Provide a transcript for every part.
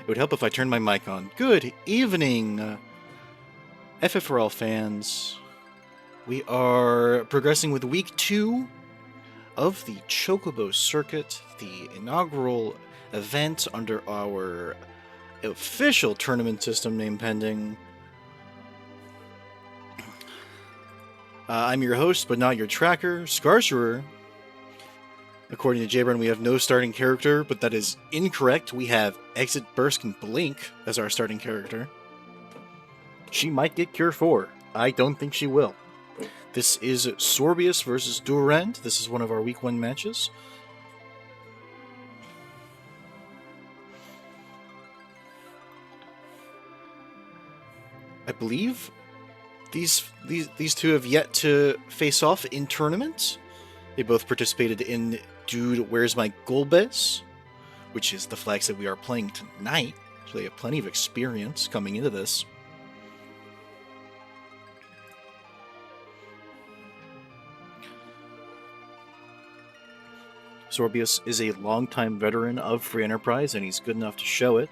It would help if I turned my mic on. Good evening, FFRL fans. We are progressing with week 2 of the Chocobo circuit, the inaugural event under our official tournament system name pending. I'm your host, but not your tracker, Scarcerer. According to Jabron, we have no starting character, but that is incorrect. We have Exit, Burst, and Blink as our starting character. She might get Cure 4. I don't think she will. This is Sorbius versus Durendx. This is one of our week 1 matches. I believe these two have yet to face off in tournaments. They both participated in Dude, Where's My Golbez, which is the Flagset we are playing tonight. So they have plenty of experience coming into this. Sorbius is a longtime veteran of Free Enterprise, and he's good enough to show it.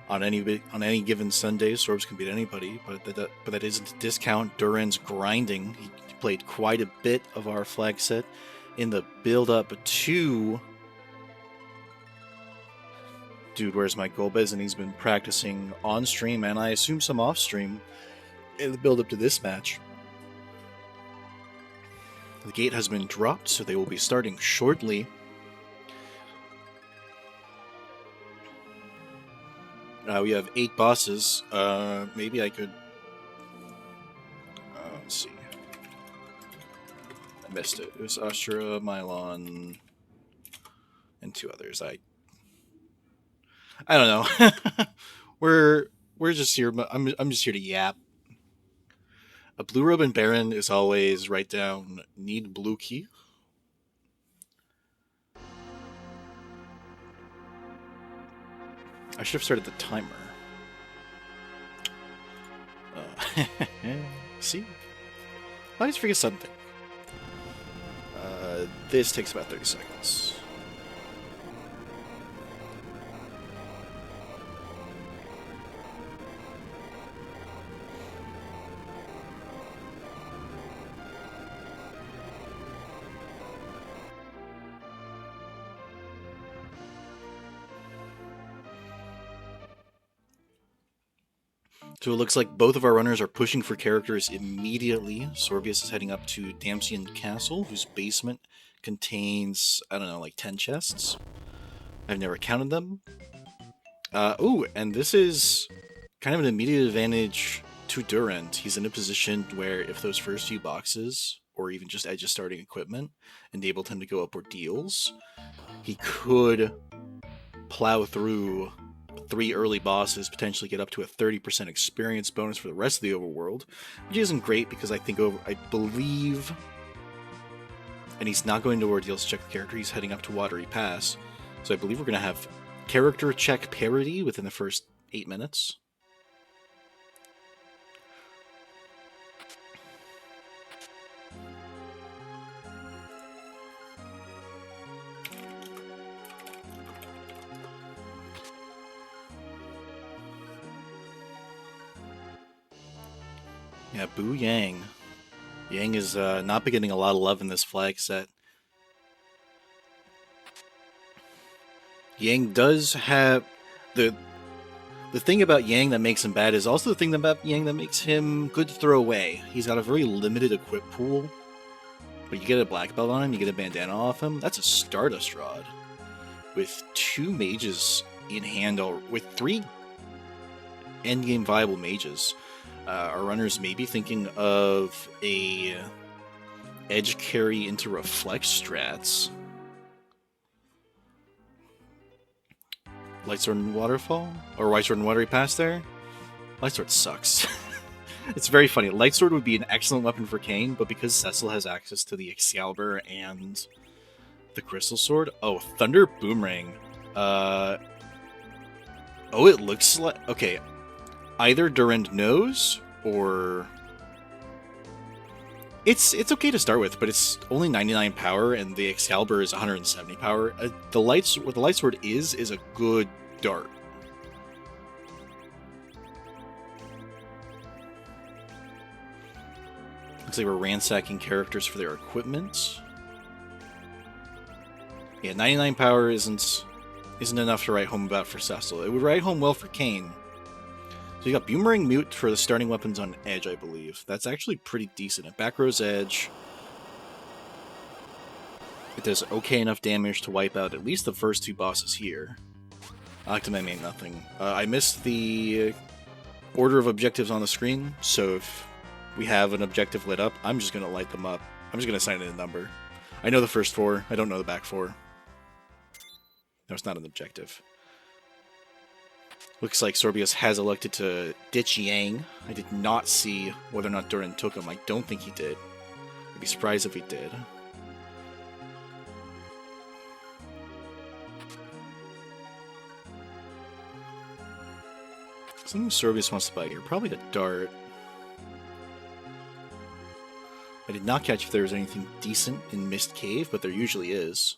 On any given Sunday, Sorbs can beat anybody, but that isn't to discount Durendx's grinding. He played quite a bit of our flag set in the build-up to Dude, Where's My Golbez, and he's been practicing on-stream, and I assume some off-stream, in the build-up to this match. The gate has been dropped, so they will be starting shortly. We have 8 bosses. Maybe I could... let's see. I missed it. It was Astra, Mylon, and 2 others. I don't know. we're just here. I'm just here to yap. A blue ribbon Baron is always write down need blue key. I should have started the timer. See? I always forget something. This takes about 30 seconds. So it looks like both of our runners are pushing for characters immediately. Sorbius is heading up to Damsian Castle, whose basement contains, I don't know, like 10 chests. I've never counted them. And this is kind of an immediate advantage to Durendx. He's in a position where if those first few boxes, or even just Edge's starting equipment, enabled him to go up ordeals, he could plow through 3 early bosses, potentially get up to a 30% experience bonus for the rest of the overworld, which isn't great because I believe, and he's not going to ordeals to check the character, he's heading up to Watery Pass, so I believe we're going to have character check parity within the first 8 minutes. Yeah, boo Yang. Yang is not been getting a lot of love in this flag set. Yang does have... The thing about Yang that makes him bad is also the thing about Yang that makes him good to throw away. He's got a very limited equip pool. But you get a black belt on him, you get a bandana off him, that's a Stardust Rod. With 2 mages in hand, with 3 endgame viable mages. Our runners may be thinking of a edge carry into reflect strats. Lightsword and Waterfall? Or White Sword and Watery Pass there? Lightsword sucks. It's very funny. Lightsword would be an excellent weapon for Kane, but because Cecil has access to the Excalibur and the Crystal Sword... Oh, Thunder Boomerang. Oh, it looks like... Okay, either Durendx knows, or It's okay to start with, but it's only 99 power, and the Excalibur is 170 power. What the light sword is a good dart. Looks like we're ransacking characters for their equipment. Yeah, 99 power isn't enough to write home about for Cecil. It would write home well for Kane. So you got Boomerang Mute for the starting weapons on Edge, I believe. That's actually pretty decent. At back row's Edge, it does okay enough damage to wipe out at least the first two bosses here. Octomai ain't nothing. I missed the order of objectives on the screen, so if we have an objective lit up, I'm just going to light them up. I'm just going to assign it a number. I know the first four. I don't know the back four. No, it's not an objective. Looks like Sorbius has elected to ditch Yang. I did not see whether or not Durendx took him. I don't think he did. I'd be surprised if he did. Something Sorbius wants to buy here. Probably a dart. I did not catch if there was anything decent in Mist Cave, but there usually is.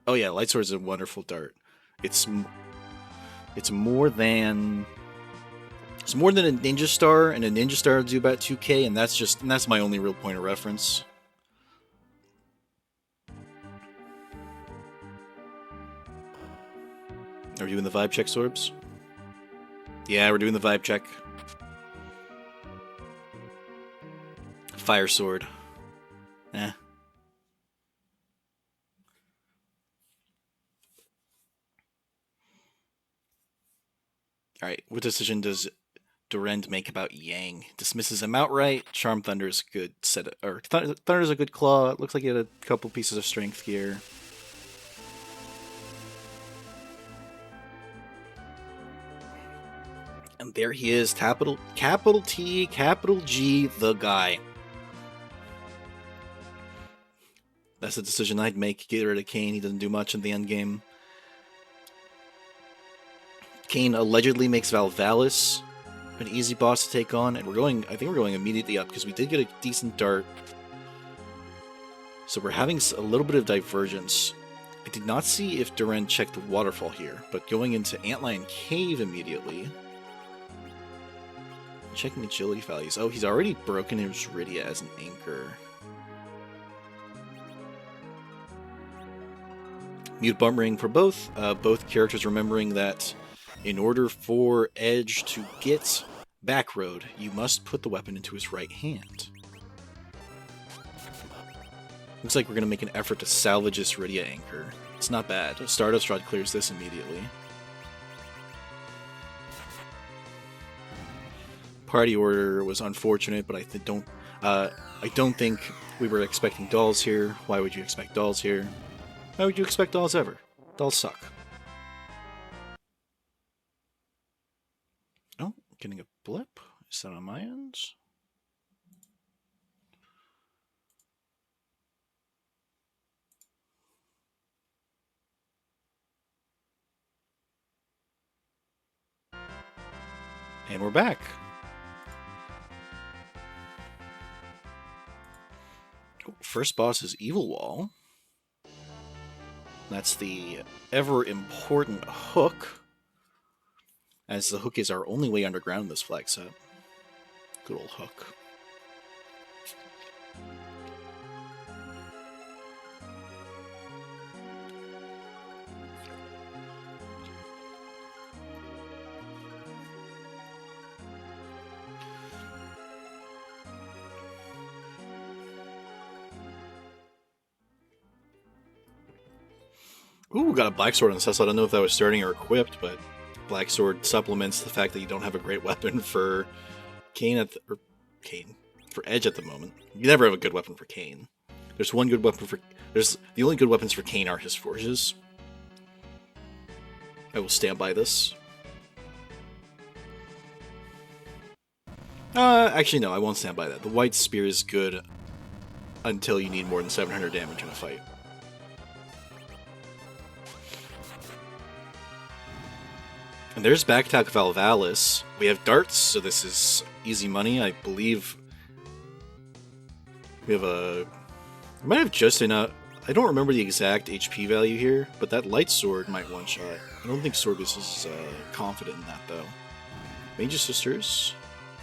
Oh yeah, Lightsword is a wonderful dart. It's more than a Ninja Star, and a Ninja Star will do about 2k, and that's my only real point of reference. Are we doing the vibe check, Sorbs? Yeah, we're doing the vibe check. Fire Sword. Eh. Alright, what decision does Durendx make about Yang? Dismisses him outright. Charm Thunder is a good set of, or Thunder is a good claw. It looks like he had a couple pieces of strength here. And there he is, capital T, capital G, the guy. That's a decision I'd make. Get rid of Kane. He doesn't do much in the end game. Kane allegedly makes Valvalis an easy boss to take on, and I think we're going immediately up because we did get a decent dart. So we're having a little bit of divergence. I did not see if Durendx checked the waterfall here, but going into Antlion Cave immediately. Checking agility values. Oh, he's already broken his Rydia as an anchor. Mute Bump Ring for both. Both characters remembering that in order for Edge to get Backroad, you must put the weapon into his right hand. Looks like we're going to make an effort to salvage this Rydia anchor. It's not bad. Stardust Rod clears this immediately. Party order was unfortunate, but I don't think we were expecting dolls here. Why would you expect dolls here? Why would you expect dolls ever? Dolls suck. Oh, getting a blip. Is that on my end? And we're back. First boss is Evil Wall. That's the ever-important hook, as the hook is our only way underground in this flag set. Good old hook. Ooh, got a Black Sword on the Cecil. I don't know if that was starting or equipped, but Black Sword supplements the fact that you don't have a great weapon for Kane for Edge at the moment. You never have a good weapon for Kane. There's one good weapon for... The only good weapons for Kane are his Forges. I will stand by this. Actually, no, I won't stand by that. The White Spear is good until you need more than 700 damage in a fight. And there's Backtalk Valvalis. We have darts, so this is easy money. I believe We have a... I might have just enough... I don't remember the exact HP value here, but that light sword might one-shot. I don't think Sorbius is confident in that, though. Mage's Sisters.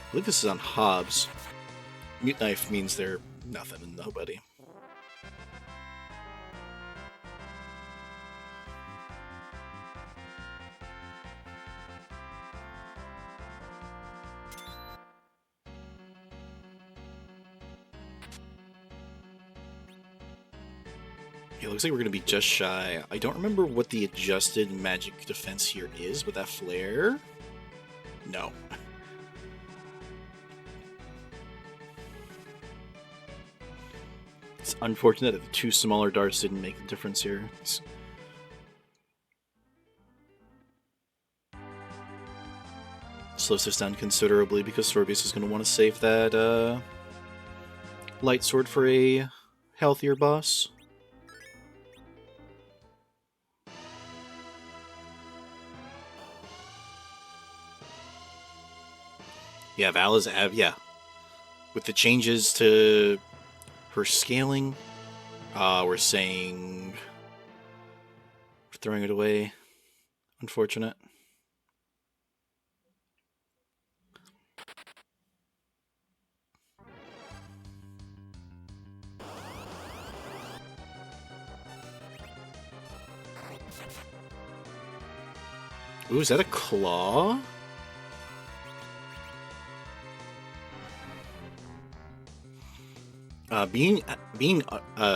I believe this is on Hobbs. Mute Knife means they're nothing and nobody. It looks like we're going to be just shy. I don't remember what the adjusted magic defense here is, but that flare? No. It's unfortunate that the two smaller darts didn't make the difference here. Slows us down considerably because Sorbius is going to want to save that light sword for a healthier boss. Yeah, Val is... yeah. With the changes to her scaling, we're saying... we're throwing it away. Unfortunate. Ooh, is that a claw?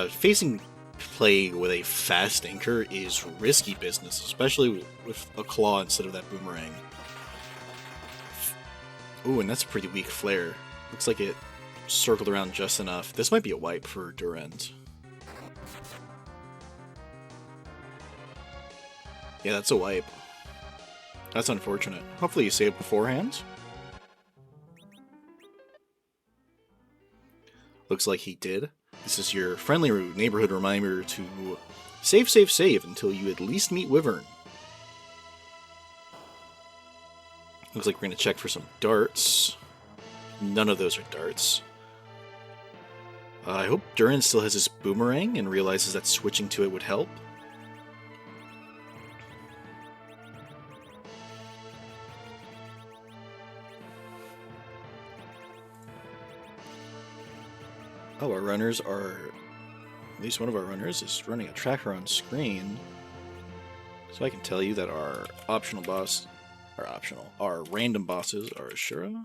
Facing play with a fast anchor is risky business, especially with a claw instead of that boomerang. Ooh, and that's a pretty weak flare. Looks like it circled around just enough. This might be a wipe for Durendx. Yeah, that's a wipe. That's unfortunate. Hopefully you save beforehand. Looks like he did. This is your friendly neighborhood reminder to save, save, save until you at least meet Wyvern. Looks like we're going to check for some darts. None of those are darts. I hope Durendx still has his boomerang and realizes that switching to it would help. Oh, our runners are... at least one of our runners is running a tracker on screen. So I can tell you that our optional boss... our random bosses are Ashura,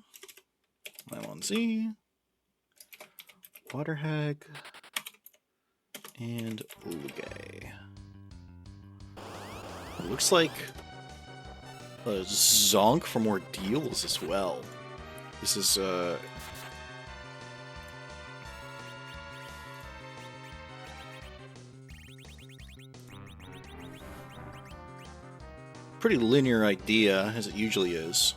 Lamon-Z, Waterhag, and Ulugay. It looks like a Zonk for more deals as well. This is, pretty linear idea, as it usually is.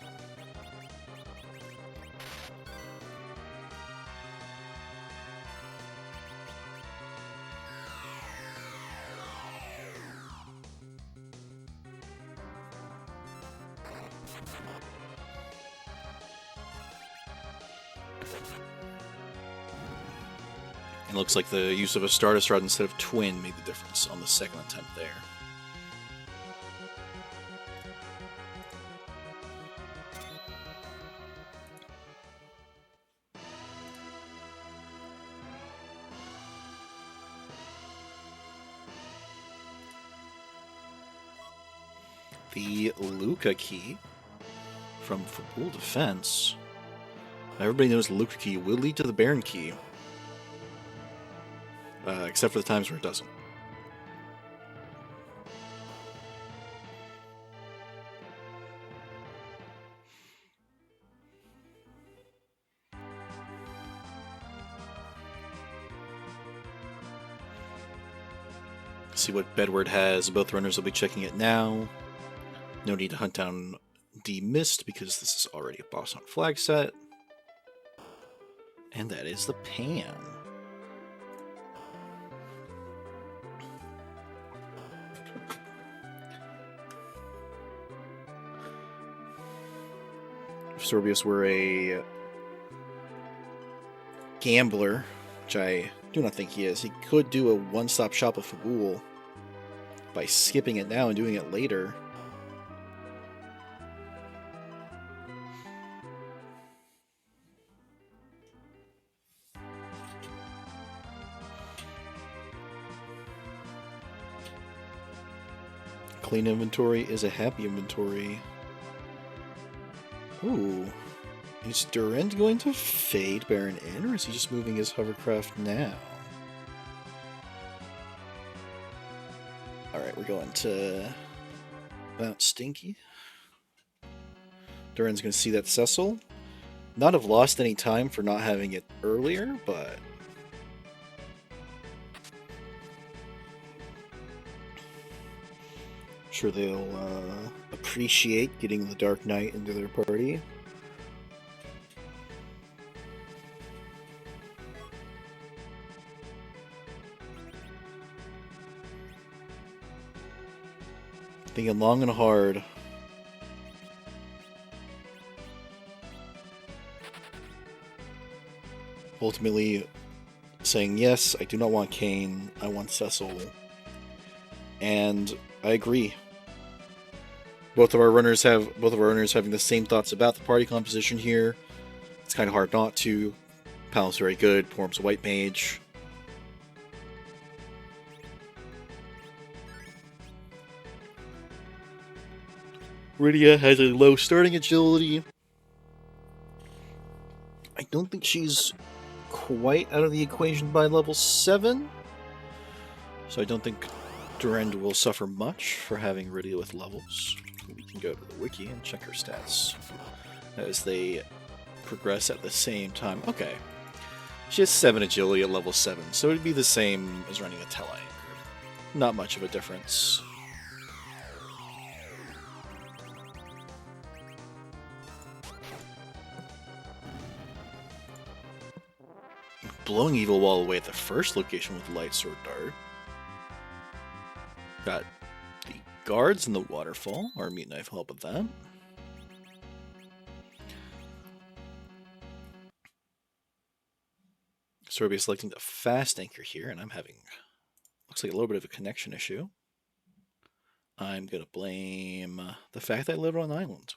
It looks like the use of a Stardust Rod instead of Twin made the difference on the second attempt there. The Luca key from Full Defense. Everybody knows the Luca key will lead to the Baron key. Except for the times where it doesn't. See what Bedward has. Both runners will be checking it now. No need to hunt down the Mist because this is already a boss on Flagset. And that is the Pan. If Sorbius were a gambler, which I do not think he is. He could do a one-stop shop of Fagul by skipping it now and doing it later. Clean inventory is a happy inventory. Ooh. Is Durendx going to fade Baron in, or is he just moving his hovercraft now? Alright, we're going to Mount Stinky. Durendx's going to see that Cecil. Not have lost any time for not having it earlier, but... I'm sure they'll appreciate getting the Dark Knight into their party. Thinking long and hard. Ultimately saying, yes, I do not want Kane, I want Cecil. And I agree. Both of our runners having the same thoughts about the party composition here. It's kind of hard not to. Pal's very good, Porm's a white mage. Rydia has a low starting agility. I don't think she's quite out of the equation by level 7. So I don't think Durendx will suffer much for having Rydia with levels. We can go to the wiki and check her stats as they progress at the same time. Okay. She has 7 agility at level 7, so it'd be the same as running a Tele. Not much of a difference. Blowing Evil Wall away at the first location with Light Sword Dart. Got the guards in the waterfall. Our Meat Knife will help with that. Sorbius selecting the fast anchor here, and I'm having, looks like a little bit of a connection issue. I'm going to blame the fact that I live on an island.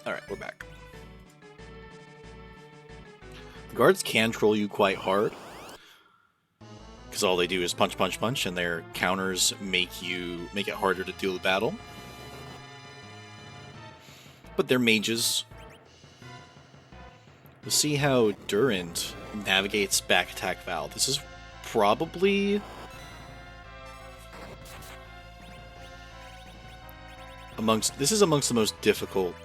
Alright, we're back. The guards can troll you quite hard, because all they do is punch, punch, punch, and their counters make it harder to deal the battle. But they're mages. We'll see how Durendx navigates back attack Val. This is probably amongst the most difficult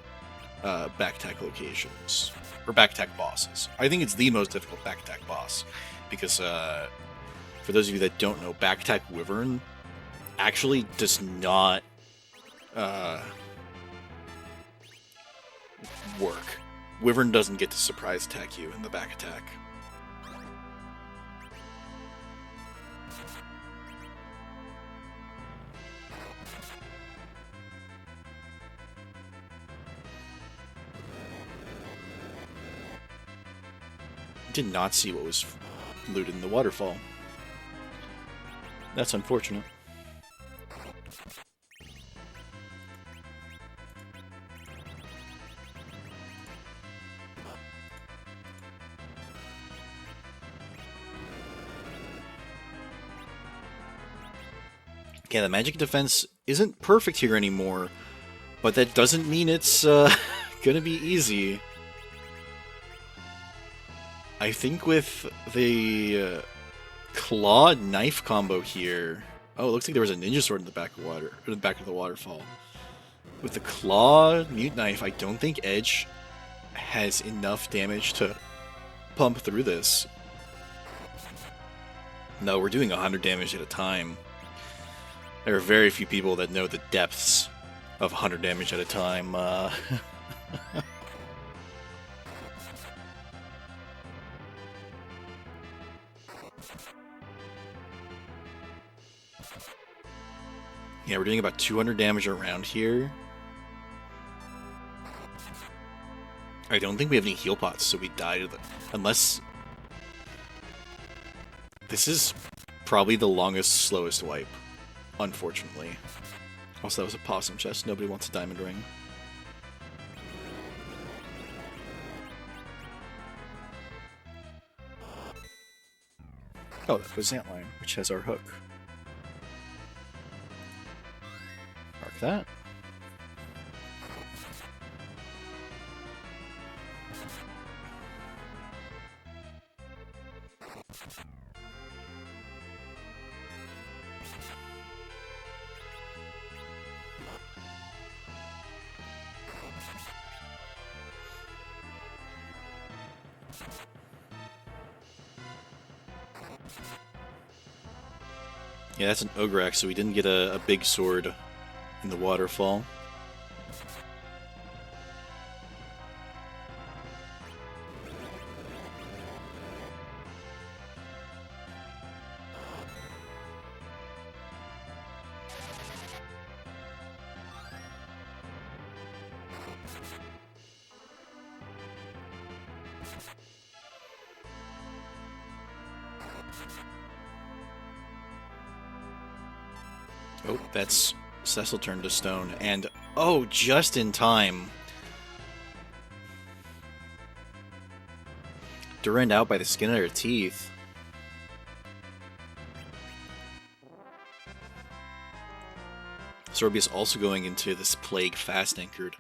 back attack locations or back attack bosses. I think it's the most difficult back attack boss because for those of you that don't know, back attack Wyvern actually does not work. Wyvern doesn't get to surprise attack you in the back attack. Did not see what was looted in the waterfall. That's unfortunate. Yeah, the magic defense isn't perfect here anymore, but that doesn't mean it's gonna be easy. I think with the claw knife combo here. Oh, it looks like there was a ninja sword in the back of the waterfall. With the claw mute knife, I don't think Edge has enough damage to pump through this. No, we're doing 100 damage at a time. There are very few people that know the depths of 100 damage at a time. Yeah, we're doing about 200 damage around here. I don't think we have any heal pots, so we die to the... Unless... This is probably the longest, slowest wipe, unfortunately. Also, that was a possum chest. Nobody wants a diamond ring. Oh, that was Antlion, which has our hook. Mark that. Yeah, that's an Ogrex, so we didn't get a big sword in the waterfall. Oh, that's Cecil turned to stone, and oh, just in time. Durendx out by the skin of her teeth. Sorbius also going into this plague fast anchored,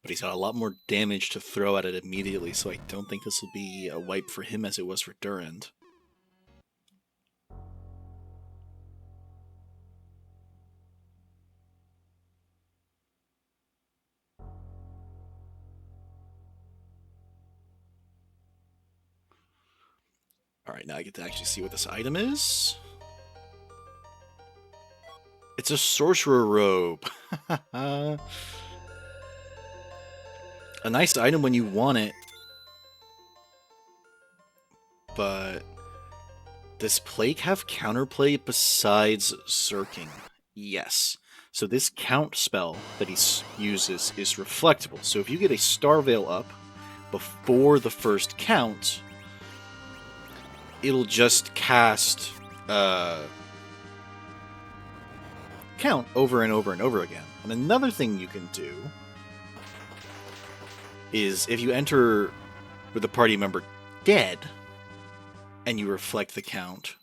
but he's got a lot more damage to throw at it immediately, so I don't think this will be a wipe for him as it was for Durendx. Alright, now I get to actually see what this item is. It's a sorcerer robe. A nice item when you want it. But does Plague have counterplay besides Zerking? Yes. So this count spell that he uses is reflectable. So if you get a Star Veil up before the first count, it'll just cast count over and over and over again. And another thing you can do is if you enter with a party member dead and you reflect the count,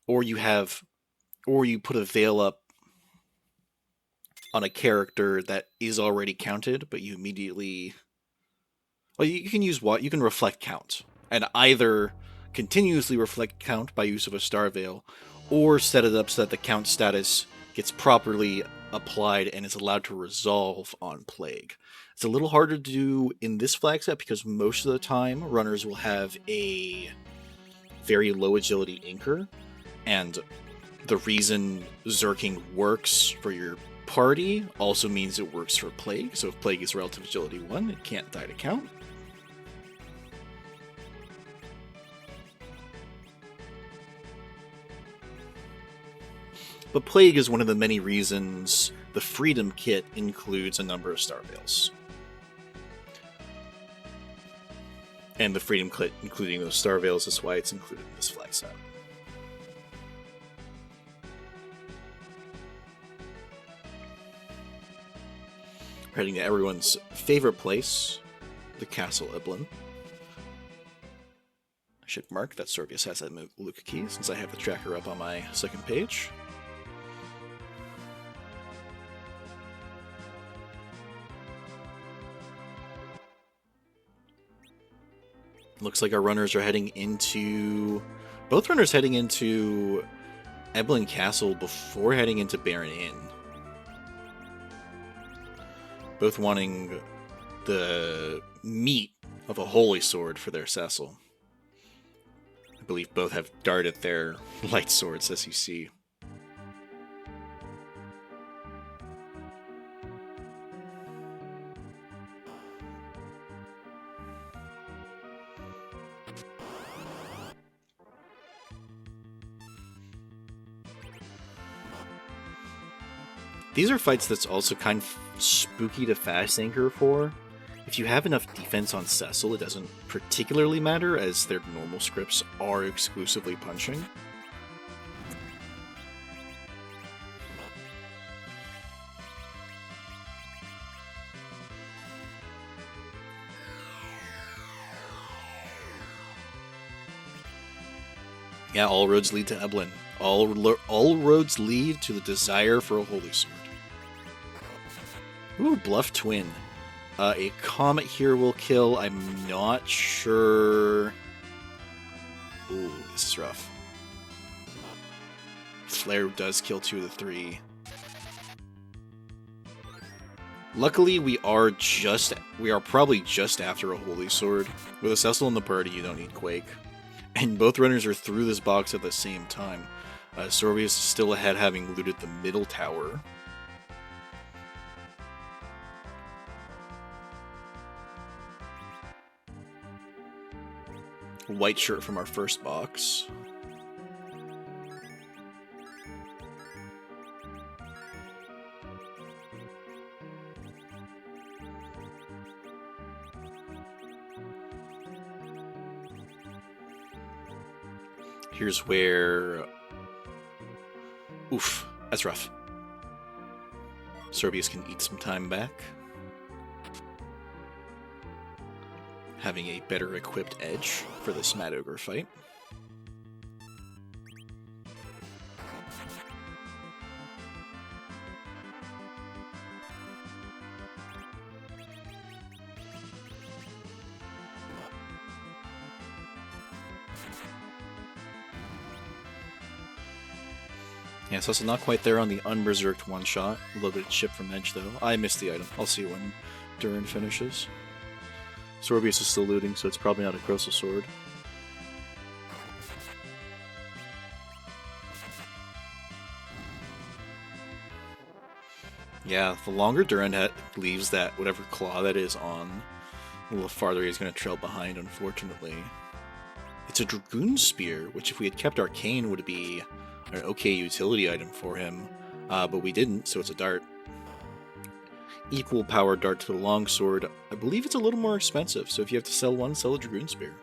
or you put a veil up on a character that is already counted, but you immediately... Well, you can use what? You can reflect count. And either continuously reflect count by use of a Star Veil, or set it up so that the count status gets properly applied and is allowed to resolve on Plague. It's a little harder to do in this flag set because most of the time runners will have a very low agility anchor, and the reason Zerking works for your party also means it works for Plague. So if Plague is relative agility 1, it can't die to count. But Plague is one of the many reasons the Freedom Kit includes a number of Star Veils. And the Freedom Kit, including those Star Veils, is why it's included in this flag set. We're heading to everyone's favorite place, the Castle Eblin. I should mark that Sorbius has that Luca key, since I have the tracker up on my second page. Looks like our runners are heading into... Both runners heading into Eblin Castle before heading into Baron Inn. Both wanting the meat of a holy sword for their Cecil. I believe both have darted their light swords, as you see. These are fights that's also kind of spooky to fast anchor for. If you have enough defense on Cecil, it doesn't particularly matter, as their normal scripts are exclusively punching. Yeah, all roads lead to Eblin. All roads lead to the desire for a Holy Sword. Ooh, Bluff Twin. A Comet here will kill. I'm not sure. Ooh, this is rough. Flare does kill 2 of the 3. Luckily, we are probably just after a Holy Sword. With a Cecil in the party, you don't need Quake. And both runners are through this box at the same time. Sorbius is still ahead, having looted the middle tower. White shirt from our first box. Here's where... Oof, that's rough. Sorbius can eat some time back. Having a better equipped edge for this Mad Ogre fight. Yeah, so it's not quite there on the Unberserked one-shot. A little bit of chip from Edge, though. I missed the item. I'll see when Durendx finishes. Sorbius is still looting, so it's probably not a Crystal Sword. Yeah, the longer Durendx leaves that, whatever claw that is on, a little farther he's going to trail behind, unfortunately. It's a Dragoon Spear, which if we had kept Arcane would be an okay utility item for him, but we didn't, so it's a dart. Equal power dart to the longsword. I believe it's a little more expensive, so if you have to sell one, sell a Dragoon Spear.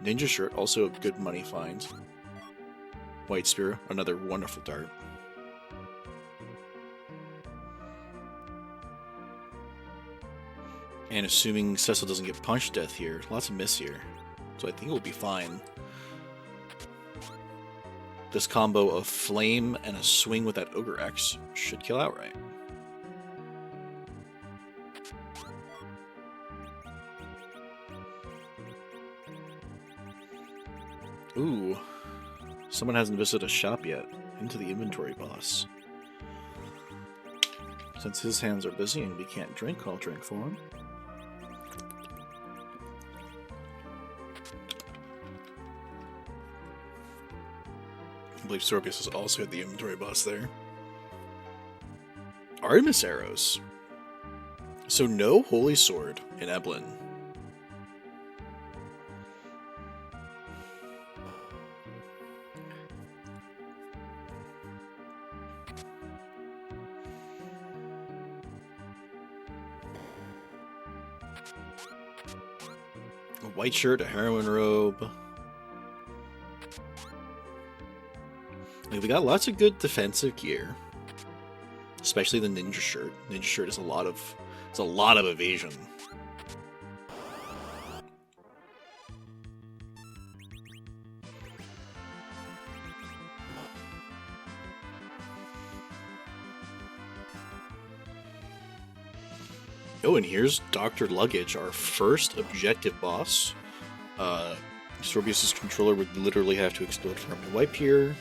Ninja Shirt, also a good money find. White Spear, another wonderful dart. And assuming Cecil doesn't get punch death here, lots of miss here, so I think it will be fine. This combo of Flame and a swing with that Ogre X should kill outright. Ooh, someone hasn't visited a shop yet. Into the inventory boss. Since his hands are busy and we can't drink, I'll drink for him. I believe Sorbius is also at the inventory boss there. Artemis Arrows. So no Holy Sword in Eblin. A white shirt, a heroin robe. We got lots of good defensive gear, especially the Ninja Shirt. Ninja Shirt is a lot of evasion. Oh, and here's Dr. Luggage, our first objective boss. Sorbius' controller would literally have to explode for him to wipe here.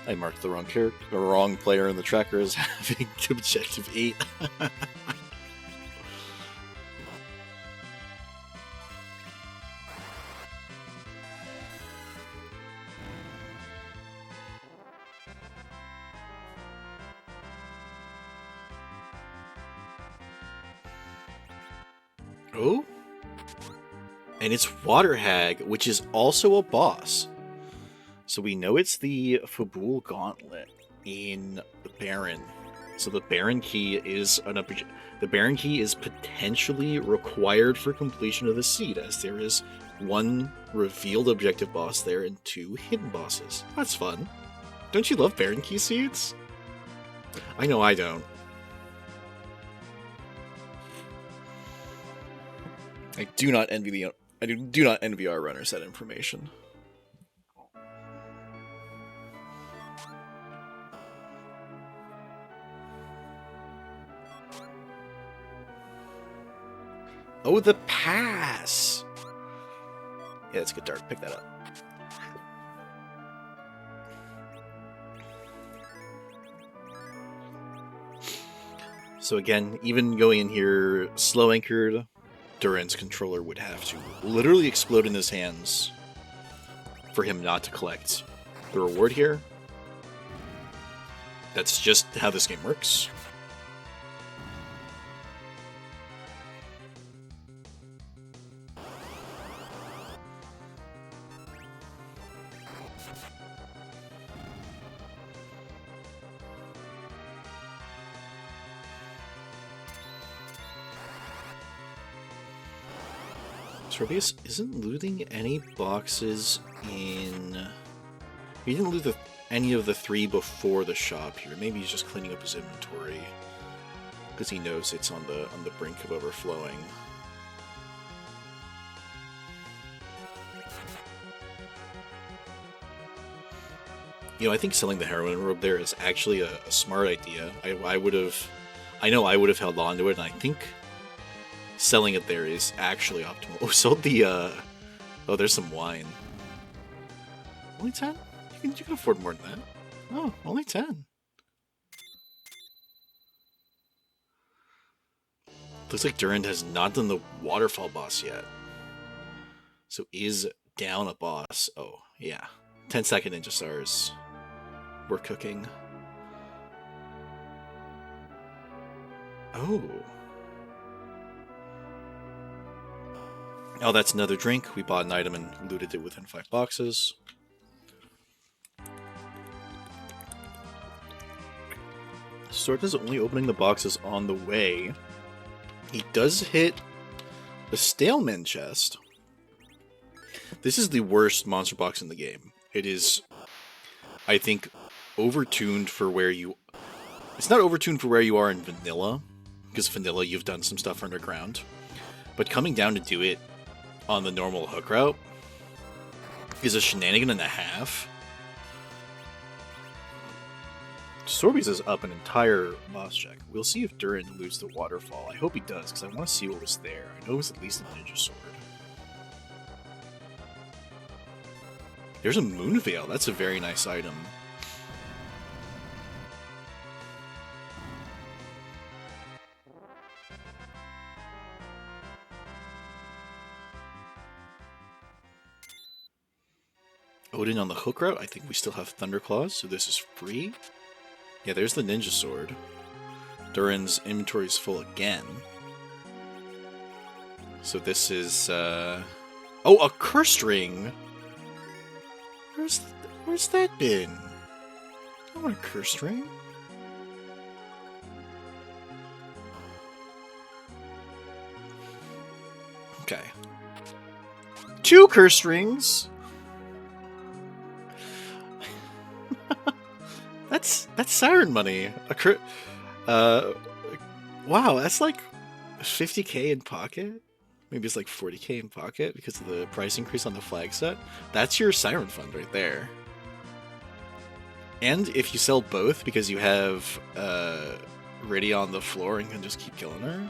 I marked the wrong player in the tracker as having objective 8. Oh? And it's Water Hag, which is also a boss. So we know it's the Fabul Gauntlet in the Baron. So the Baron Key is the Baron Key is potentially required for completion of the seed, as there is one revealed objective boss there and 2 hidden bosses. That's fun. Don't you love Baron Key seeds? I know I don't. I do not envy our runners that information. Oh, the pass! Yeah, that's a good dart. Pick that up. So again, even going in here slow anchored, Durendx controller would have to literally explode in his hands for him not to collect the reward here. That's just how this game works. Sorbius isn't looting any boxes in... He didn't loot any of the 3 before the shop here. Maybe he's just cleaning up his inventory because he knows it's on the brink of overflowing. You know, I think selling the heroin robe there is actually a smart idea. I know I would have held on to it, and I think selling it there is actually optimal. Oh, sold the, oh, there's some wine. Only 10? You can afford more than that. Oh, only 10. Looks like Durand has not done the waterfall boss yet. So is down a boss. Oh, yeah. 10-second ninja stars. We're cooking. Oh. Oh, that's another drink. We bought an item and looted it within 5 boxes. Sword is only opening the boxes on the way. He does hit the Staleman chest. This is the worst monster box in the game. It is, I think, overtuned for where you... It's not overtuned for where you are in vanilla, because vanilla you've done some stuff underground. But coming down to do it on the normal hook route is a shenanigan and a half. Sorbius is up an entire boss check. We'll see if Durin loses the waterfall. I hope he does, because I want to see what was there. I know it was at least a ninja sword. There's a moon veil. That's a very nice item. Odin on the hook route. I think we still have Thunderclaws, so this is free. Yeah, there's the ninja sword. Durin's inventory is full again. So this is, oh, a curse ring! Where's that been? I want a curse ring. Okay. 2 curse rings! That's siren money. Wow, that's like 50k in pocket. Maybe it's like 40k in pocket because of the price increase on the Flagset. That's your siren fund right there. And if you sell both because you have Rydia on the floor and can just keep killing her.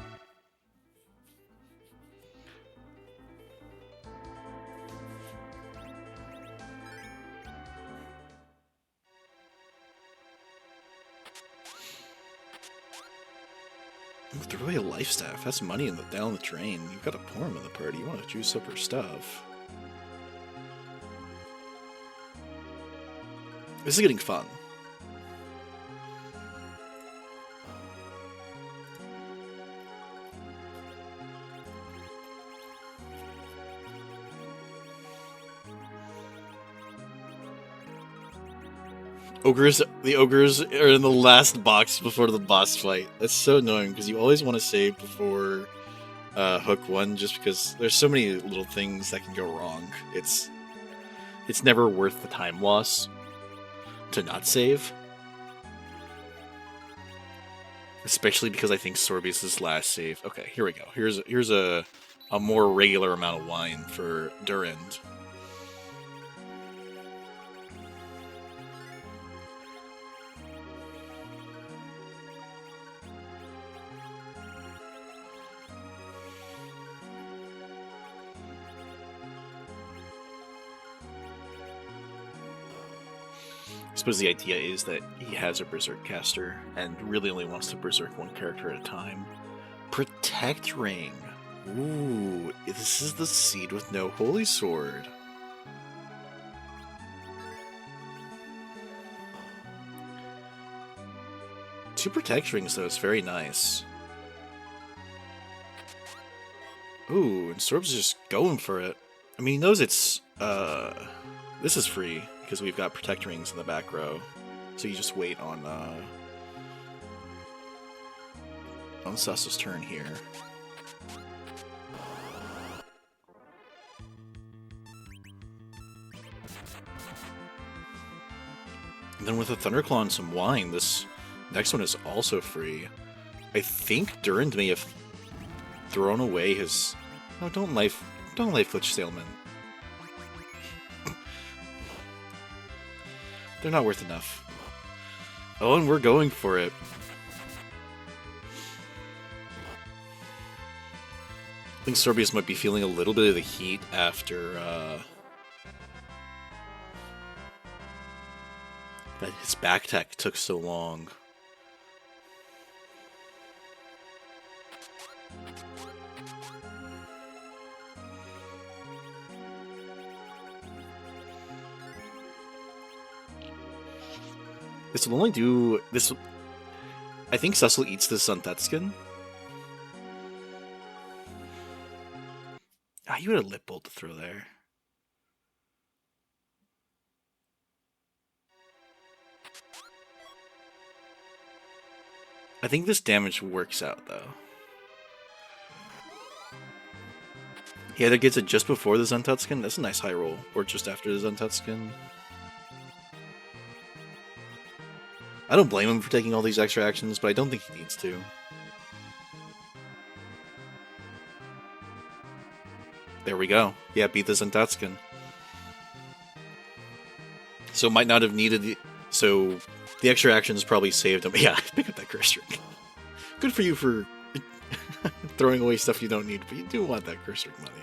Throw away a life staff. That's money down the drain. You've got a Porm in the party. You want to juice up her stuff. This is getting fun. Ogres The ogres are in the last box before the boss fight. That's so annoying because you always want to save before Hook 1 just because there's so many little things that can go wrong. It's never worth the time loss to not save. Especially because I think Sorbius' last save. Okay, here we go. Here's a more regular amount of wine for Durendx. I suppose the idea is that he has a Berserk caster and really only wants to Berserk one character at a time. Protect Ring. Ooh, this is the seed with no Holy Sword. Two Protect Rings, though, is very nice. Ooh, and Sorb's just going for it. I mean, he knows it's, this is free, because we've got Protect Rings in the back row. So you just wait on Sus's turn here. And then with a Thunderclaw and some wine, this next one is also free. I think Durand may have thrown away his... Oh, don't life Glitch Sailman. They're not worth enough. Oh, and we're going for it. I think Sorbius might be feeling a little bit of the heat after that his back tech took so long. This will only do this. I think Cecil eats this on Tetskin. Ah, you had a Lip Bolt to throw there. I think this damage works out, though. He either gets it just before the Zuntetskin, that's a nice high roll, or just after the Zuntetskin. I don't blame him for taking all these extra actions, but I don't think he needs to. There we go. Yeah, beat the Zuntetskin. So might not have needed the... So the extra actions probably saved him. Yeah, pick up that curse ring. Good for you for throwing away stuff you don't need, but you do want that curse ring money.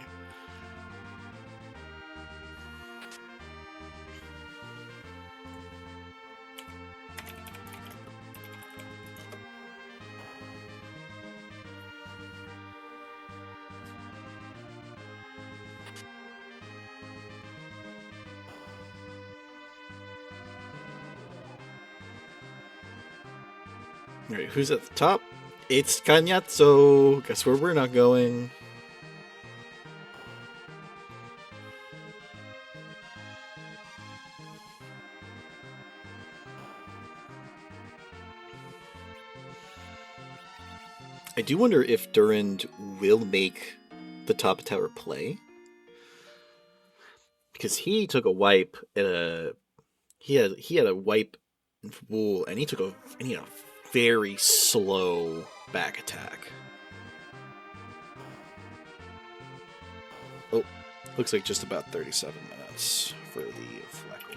Alright, who's at the top? It's Kanyatso. Guess where we're not going. I do wonder if Durand will make the top tower play. Because he took a wipe at a... He had a wipe in Wool, and he took a very slow back attack. Oh, looks like just about 37 minutes for the Fleckle.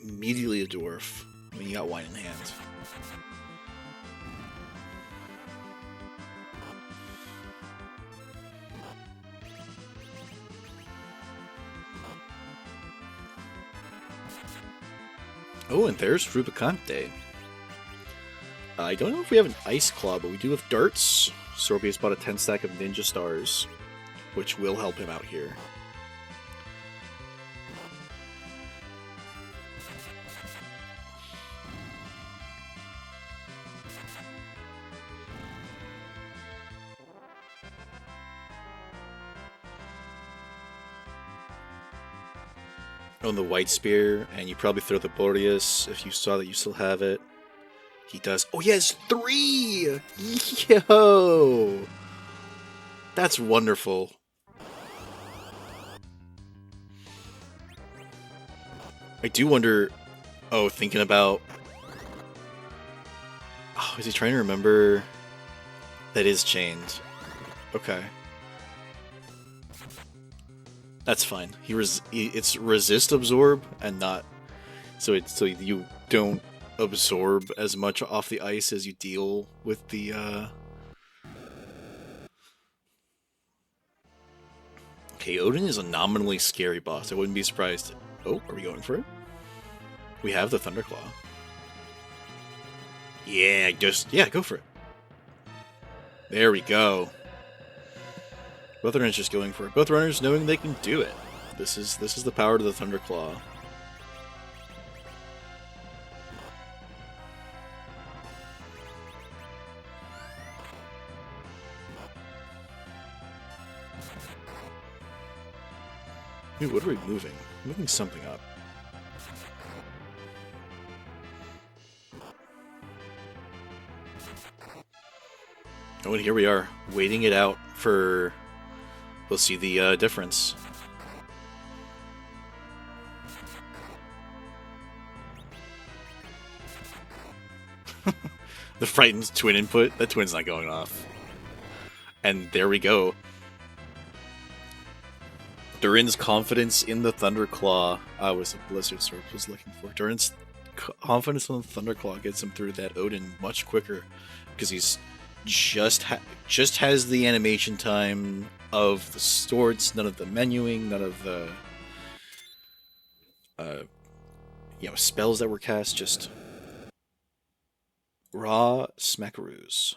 Immediately a dwarf when you got wine in hand. Oh, and there's Rubicante. I don't know if we have an Ice Claw, but we do have Darts. Sorbius bought a 10 stack of Ninja Stars, which will help him out here. on the White Spear, and you probably throw the Boreas if you saw that you still have it. He does. Oh, he has 3! Yo! That's wonderful. I do wonder... Oh, thinking about... Oh, is he trying to remember... That is chained. Okay. That's fine. It's resist absorb and not... So you don't absorb as much off the ice as you deal with the... Okay, Odin is a nominally scary boss. I wouldn't be surprised. Oh, are we going for it? We have the Thunderclaw. Yeah, go for it. There we go. Both runners just going for it. Both runners knowing they can do it. This is the power to the Thunderclaw. Dude, what are we moving? Moving something up. Oh, and here we are, waiting it out for... We'll see the difference. The frightened twin input. That twin's not going off. And there we go. Durend's confidence in the Thunderclaw was the Blizzard Sword was looking for. Durend's confidence in the Thunderclaw gets him through that Odin much quicker because he's just has the animation time of the swords, none of the menuing, none of the spells that were cast, just raw smackaroos.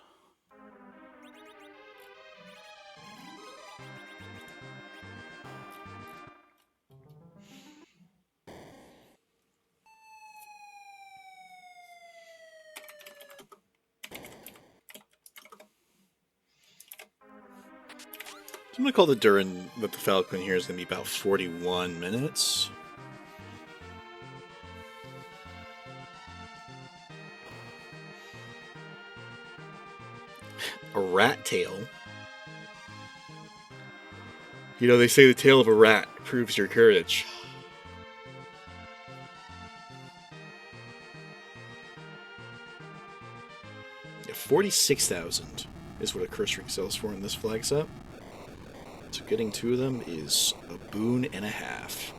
I'm going to call the Duren with the Falcon here is going to be about 41 minutes. A rat tail. You know, they say the tail of a rat proves your courage. Yeah, 46,000 is what a curse ring sells for in this flag set. So getting 2 of them is a boon and a half.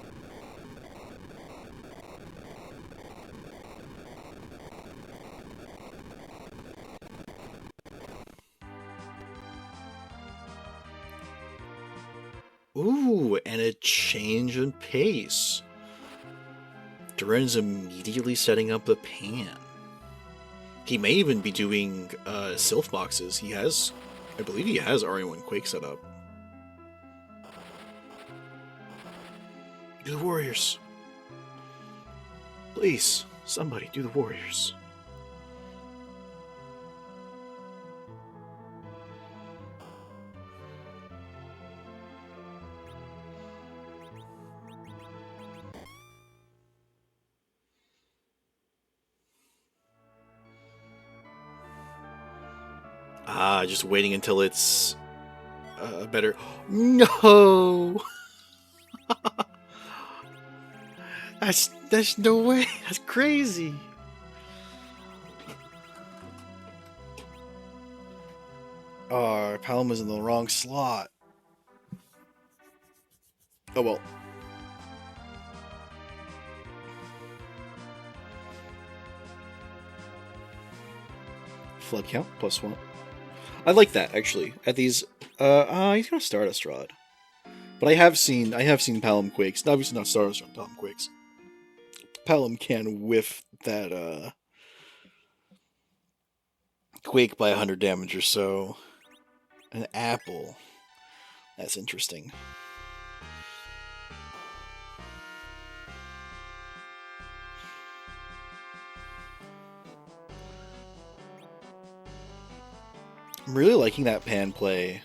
Ooh, and a change in pace. Duren's immediately setting up the pan. He may even be doing Sylph boxes. I believe he has RE1 Quake set up. Do the Warriors. Please, somebody do the Warriors. Just waiting until it's better. No! There's no way. That's crazy. Oh, Palom was in the wrong slot. Oh well. Flood count +1. I like that actually. At these, he's gonna Stardust Rod. But I have seen Palom Quakes. Obviously not Stardust Rod, Palom Quakes. Palom can whiff that Quake by 100 damage or so. An apple. That's interesting. I'm really liking that pan play.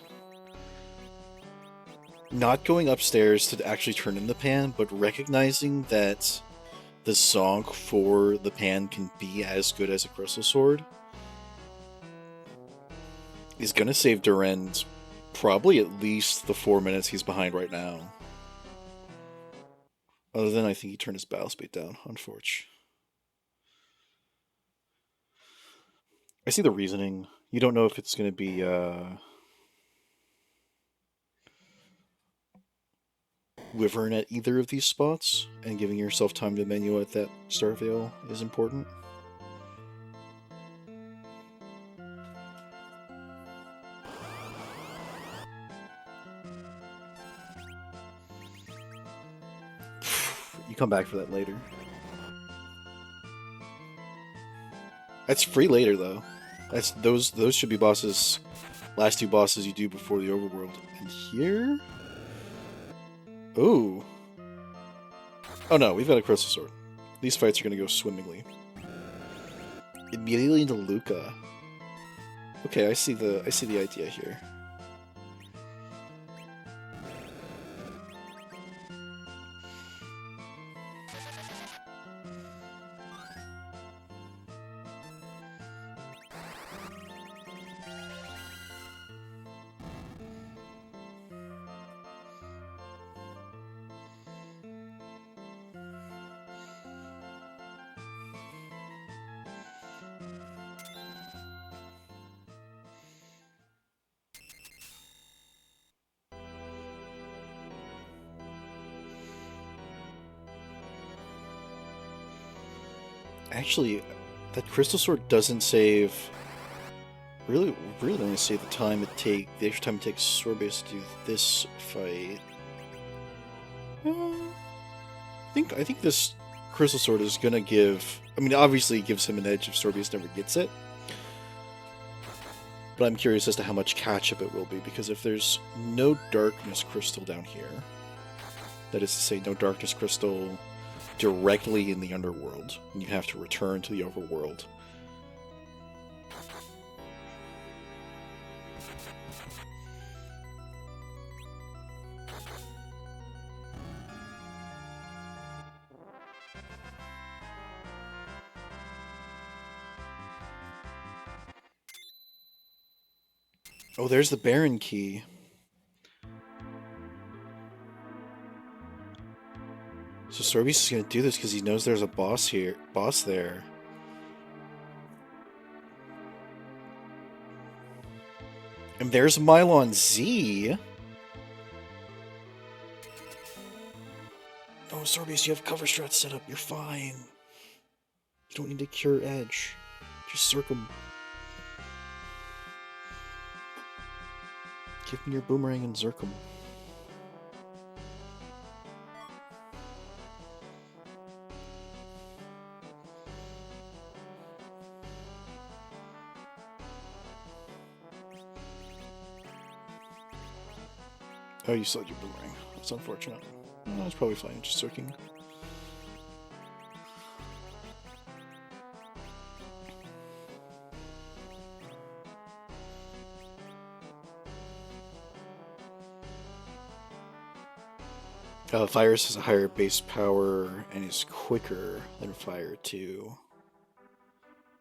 not going upstairs to actually turn in the pan, but recognizing that the zonk for the pan can be as good as a crystal sword is going to save Durendx probably at least the 4 minutes he's behind right now. Other than I think he turned his battle speed down, unfortunately. I see the reasoning. You don't know if it's going to be Wyvern at either of these spots, and giving yourself time to menu at that Starveil is important. You come back for that later. That's free later though. That's those should be bosses. Last two bosses you do before the overworld. And here? Ooh. Oh no, we've got a crystal sword. These fights are gonna go swimmingly. Immediately into Luca. Okay, I see the idea here. Actually, that crystal sword doesn't save. Really only save the extra time it takes Sorbius to do this fight. I think this crystal sword is gonna give. I mean, obviously, it gives him an edge if Sorbius never gets it. But I'm curious as to how much catch-up it will be, because if there's no darkness crystal down here, that is to say, no darkness crystal directly in the underworld, and you have to return to the overworld. Oh, there's the Baron key. So Sorbius is going to do this because he knows there's a boss there. And there's Mylon Z. Oh, Sorbius, you have cover strats set up. You're fine. You don't need to cure Edge. Just circum. Give me your boomerang and Zircum. Oh, you still had your boomerang. That's unfortunate. No, it's probably fine, just circling. Virus has a higher base power and is quicker than Fire 2.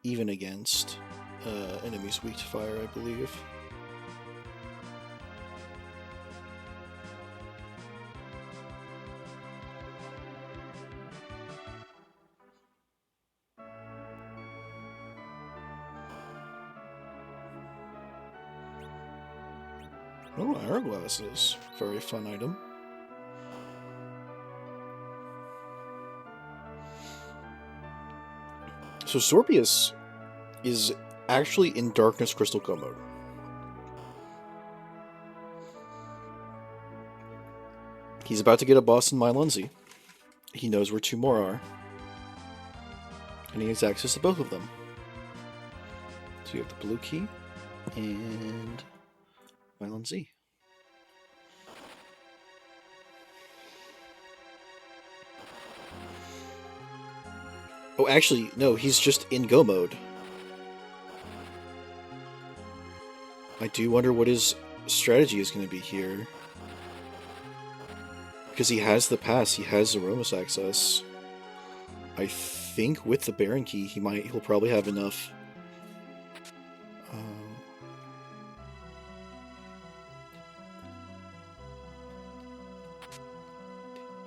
Even against enemies weak to fire, I believe. Oh, Hourglasses. Very fun item. So Sorbius is actually in Darkness Crystal Go mode. He's about to get a boss in Mylon Z. He knows where two more are. And he has access to both of them. So you have the blue key and Mylon Z. Oh, actually, no, he's just in Go mode. I do wonder what his strategy is going to be here. Because he has the pass, he has Aromas access. I think with the Baron key, he'll probably have enough.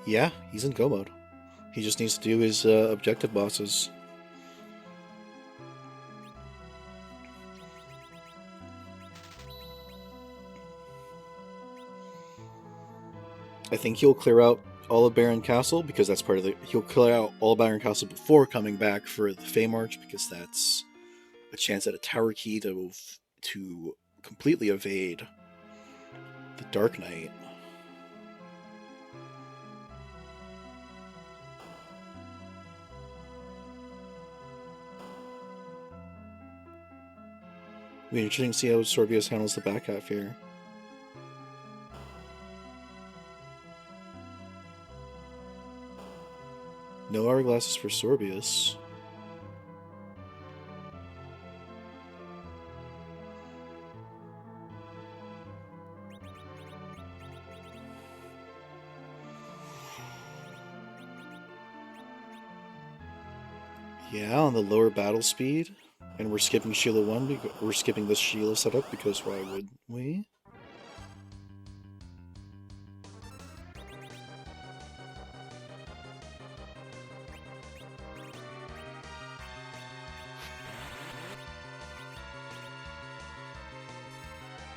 Yeah, he's in go mode. He just needs to do his objective bosses. I think he'll clear out all of Baron Castle because that's part of the. He'll clear out all of Baron Castle before coming back for the Fey March because that's a chance at a tower key to completely evade the Dark Knight. It'll be interesting to see how Sorbius handles the back half here. No hourglasses for Sorbius. Yeah, on the lower battle speed. And we're skipping Sheila 1, we're skipping this Sheila setup because why would we?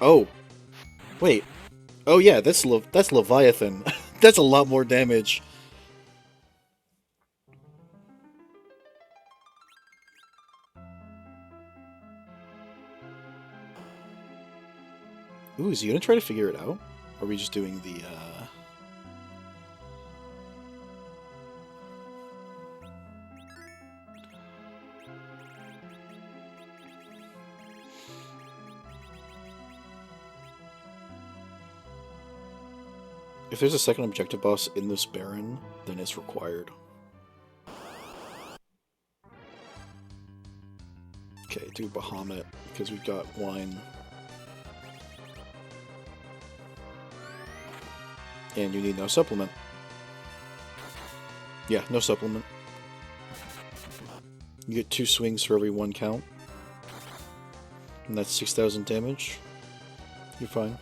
Oh! Wait. Oh yeah, that's Leviathan. That's a lot more damage. Ooh, is he gonna try to figure it out? Or are we just doing the, If there's a second objective boss in this Baron, then it's required. Okay, do Bahamut, because we've got wine. And you need no supplement. Yeah, no supplement. You get 2 swings for every 1 count. And that's 6,000 damage. You're fine.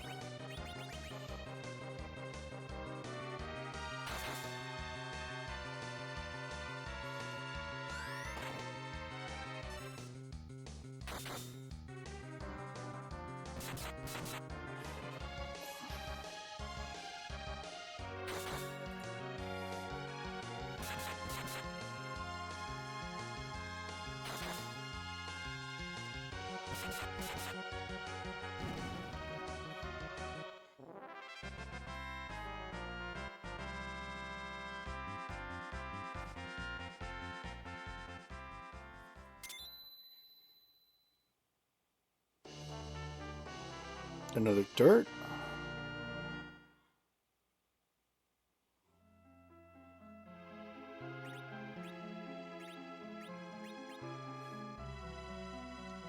Another dirt.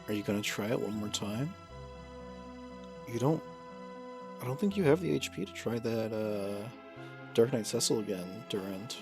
Are you gonna try it one more time? You don't... I don't think you have the HP to try that, Dark Knight Cecil again, Durendx.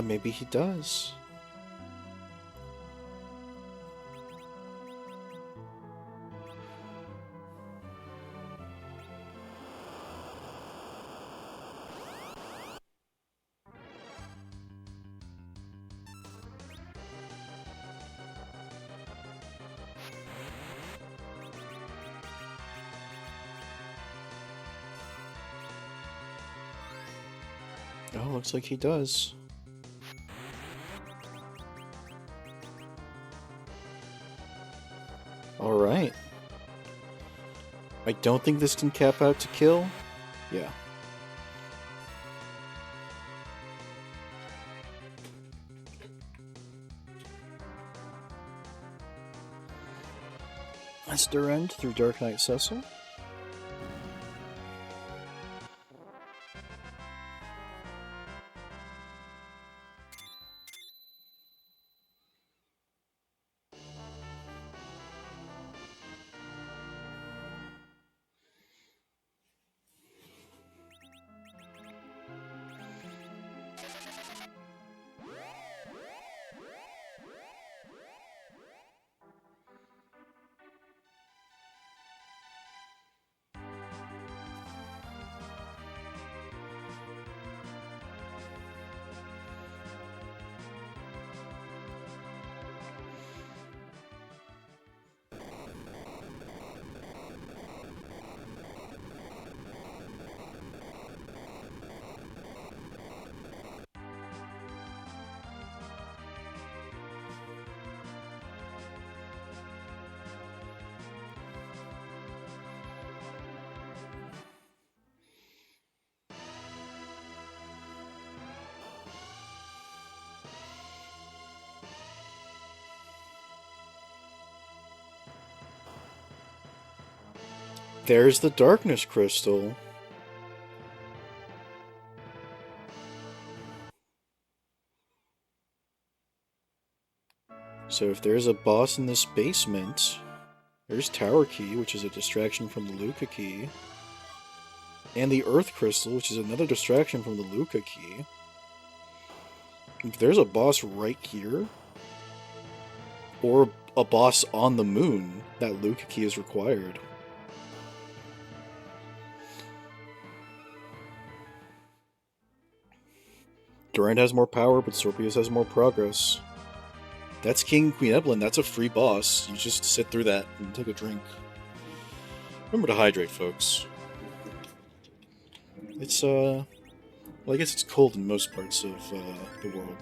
Maybe he does. Oh, looks like he does. Alright. I don't think this can cap out to kill. Yeah. That's Durendx through Dark Knight Cecil. There's the Darkness Crystal. So if there's a boss in this basement, there's Tower Key, which is a distraction from the Luca Key. And the Earth Crystal, which is another distraction from the Luca Key. If there's a boss right here, or a boss on the moon, that Luca Key is required. Durant has more power, but Sorbius has more progress. That's King Queen Evelyn. That's a free boss. You just sit through that and take a drink. Remember to hydrate, folks. It's, well, I guess it's cold in most parts of the world.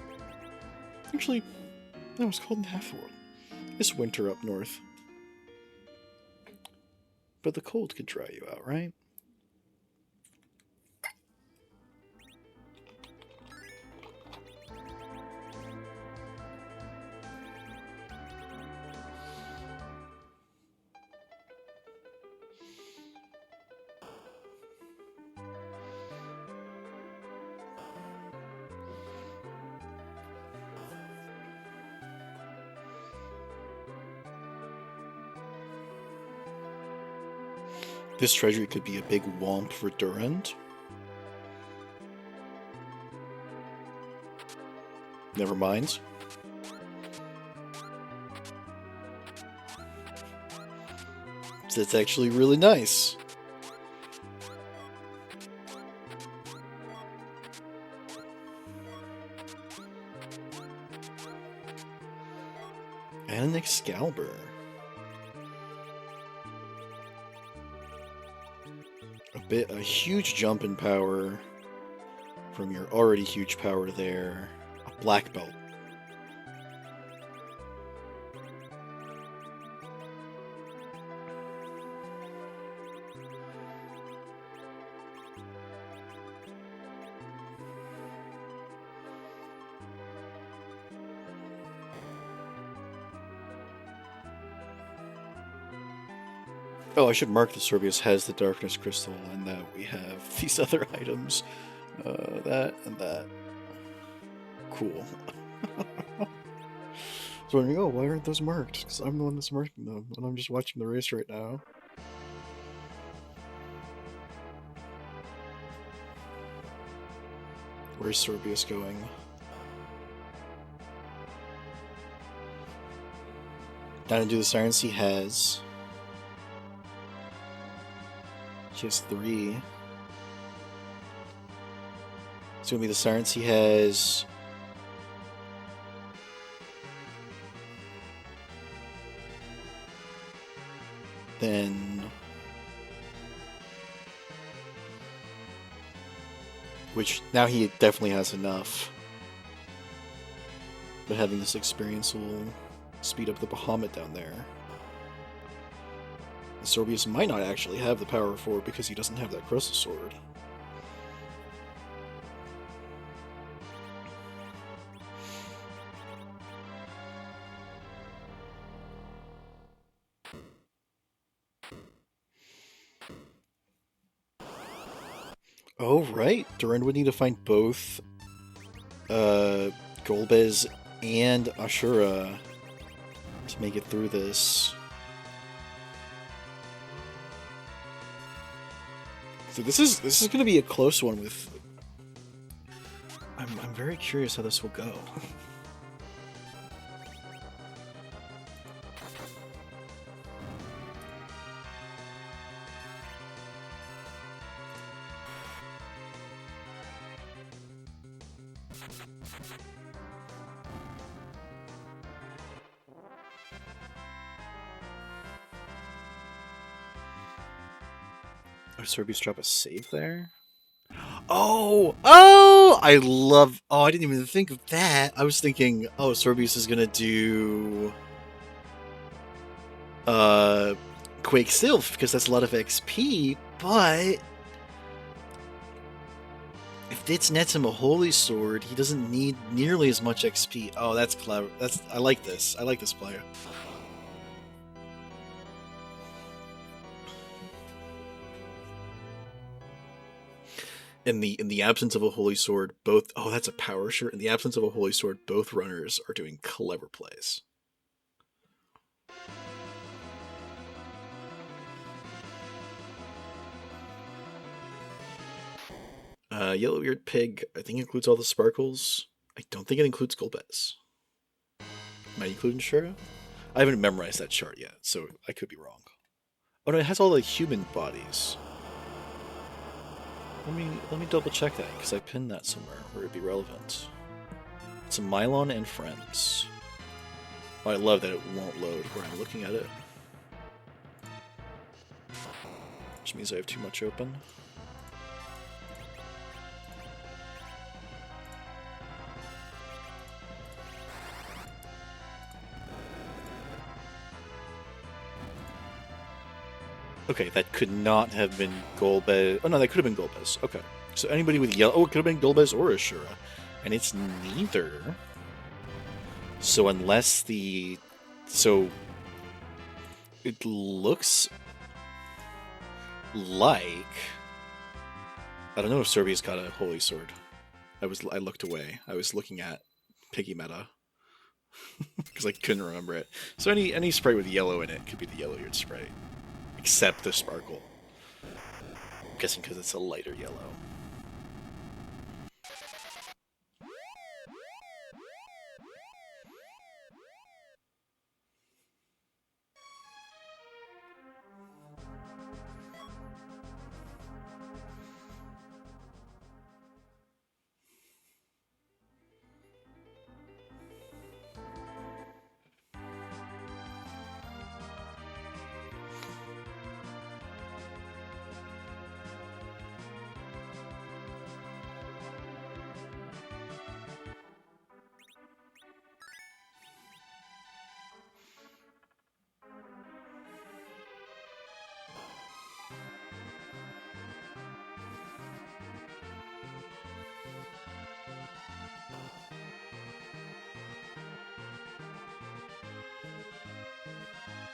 Actually, no, it's cold in half the world. It's winter up north. But the cold could dry you out, right? This treasury could be a big womp for Durand. Never mind. That's actually really nice. And an Excalibur. A huge jump in power from your already huge power there. A black belt. Oh, I should mark that Sorbius has the Darkness Crystal and that we have these other items. That and that. Cool. So when we go, why aren't those marked? Because I'm the one that's marking them, and I'm just watching the race right now. Where's Sorbius going? Down to do the sirens he has. He has 3. It's gonna be the sirens he has. Then Which, now he definitely has enough. But having this experience will speed up the Bahamut down there. And Sorbius might not actually have the power for it because he doesn't have that Crystal Sword. Oh, right. Durendx would need to find both Golbez and Ashura to make it through this. So this is going to be a close one with... I'm very curious how this will go. Oh, Sorbius drop a save there? Oh! Oh! I love... Oh, I didn't even think of that. I was thinking, oh, Sorbius is gonna do... Quake Sylph, because that's a lot of XP, but... If Ditz nets him a Holy Sword, he doesn't need nearly as much XP. Oh, that's clever. I like this. I like this player. In the absence of a Holy Sword, both... Oh, that's a power shirt. In the absence of a Holy Sword, both runners are doing clever plays. Yellow-eared pig, I think includes all the sparkles. I don't think it includes Golbez. Am I including Shura? I haven't memorized that chart yet, so I could be wrong. Oh no, it has all the human bodies. Let me double check that, because I pinned that somewhere where it'd be relevant. It's a Mylon and friends. Oh, I love that it won't load where I'm looking at it. Which means I have too much open. Okay, that could not have been Golbez. Oh no, that could have been Golbez. Okay. So anybody with yellow... Oh, it could have been Golbez or Ashura. And it's neither. So unless the... So... It looks... like... I don't know if Sorbius got a Holy Sword. I looked away. I was looking at Piggy Meta. Because I couldn't remember it. So any sprite with yellow in it could be the yellow-eared sprite. Except the sparkle. I'm guessing because it's a lighter yellow.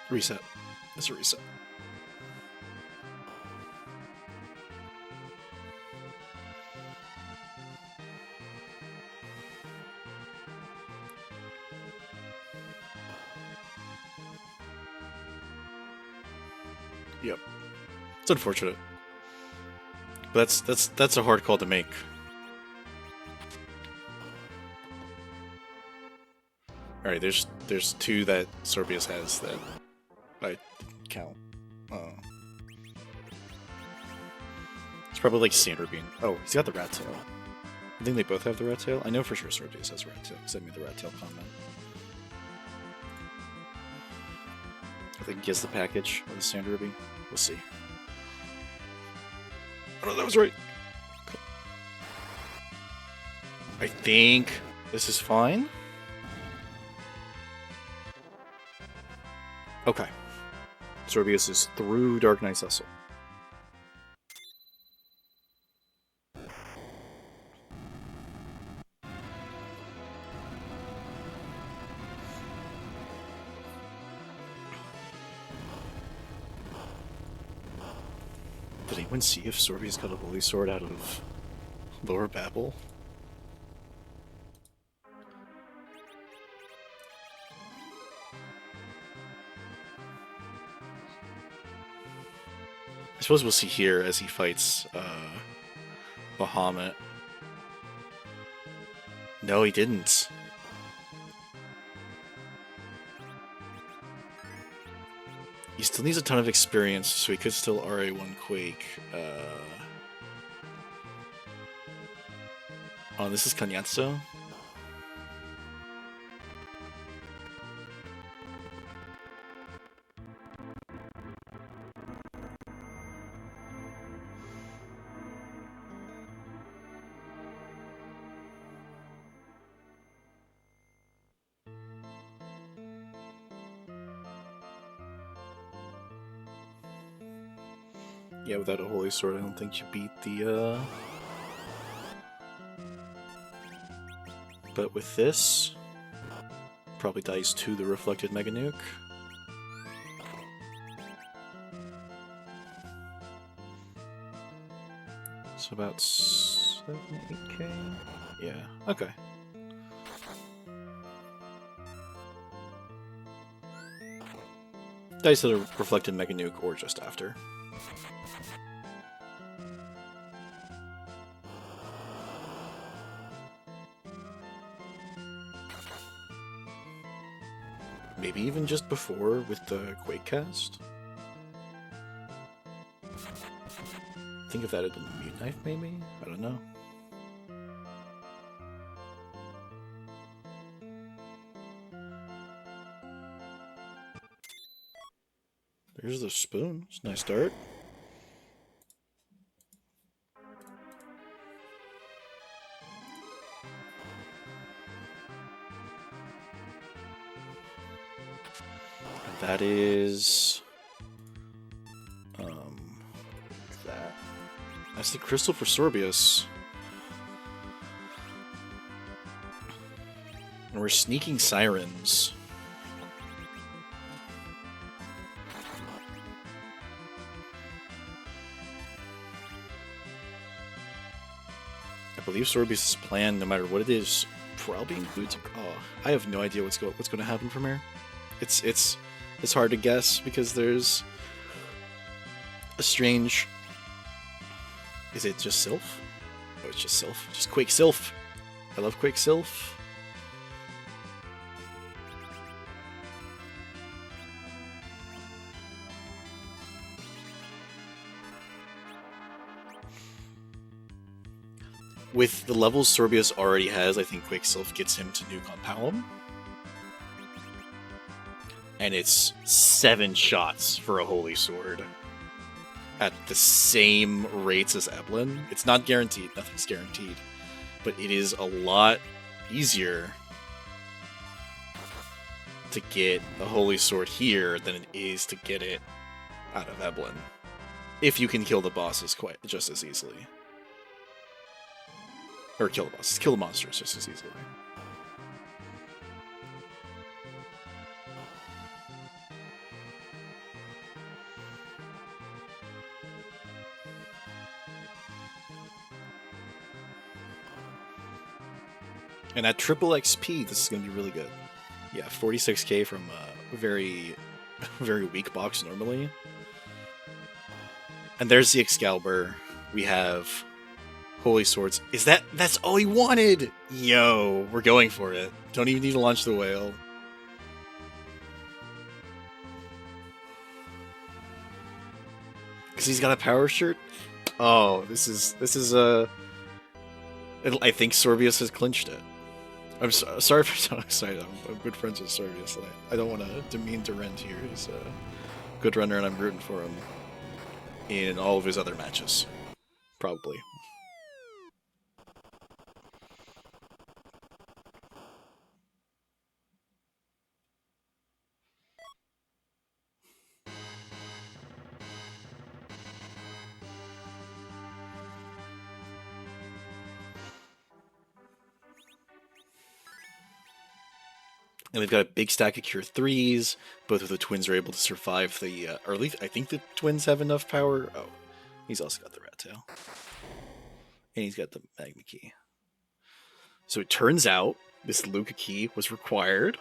Reset. It's a reset. Yep. It's unfortunate. But that's a hard call to make. Alright, there's two that Sorbius has that I count. It's probably like Sandra Bean. Oh, he's got the rat tail. I think they both have the rat tail. I know for sure Sorbius has rat tail because I made the rat tail comment. I think he gets the package of the Sand Ruby. We'll see. Oh no, that was right. I think this is fine. Okay. Sorbius is through Dark Knight's Cecil. Did anyone see if Sorbius got a Holy Sword out of Lower Babel? I suppose we'll see here as he fights Bahamut. No, he didn't. He still needs a ton of experience, so he could still RA1 Quake. Oh, this is Kanyatsu? Yeah, without a Holy Sword, I don't think you beat the, But with this, probably dies to the Reflected Mega Nuke. So about 7, 8k? Yeah, okay. Dice to the Reflected Mega Nuke or just after. Maybe even just before with the Quake cast? Think if that had been the Mute Knife, maybe? I don't know. There's the spoon. It's a nice start. That is... That's the crystal for Sorbius. And we're sneaking sirens. I believe Sorbius' plan, no matter what it is, probably includes... Oh, I have no idea what's going to happen from here. It's hard to guess because there's a strange... Is it just Sylph? Oh, it's just Sylph. Just Quake Sylph. I love Quake Sylph. With the levels Sorbius already has, I think Quake Sylph gets him to nuke on Palom. And it's 7 shots for a Holy Sword. At the same rates as Eblin. It's not guaranteed, nothing's guaranteed. But it is a lot easier to get a Holy Sword here than it is to get it out of Eblin. If you can kill the bosses quite just as easily. Or kill the bosses, kill the monsters just as easily. And at triple XP, this is going to be really good. Yeah, 46k from a very, very weak box normally. And there's the Excalibur. We have Holy Swords. That's all he wanted? Yo, we're going for it. Don't even need to launch the whale. Because he's got a power shirt? Oh, this is I think Sorbius has clinched it. I'm sorry for so excited. I'm good friends with Sorbius. I don't want to demean Durendx here. He's a good runner, and I'm rooting for him in all of his other matches. Probably. And they've got a big stack of Cure 3s. Both of the twins are able to survive the... or at least I think the twins have enough power. Oh, he's also got the Rat Tail. And he's got the Magma Key. So it turns out this Luca Key was required.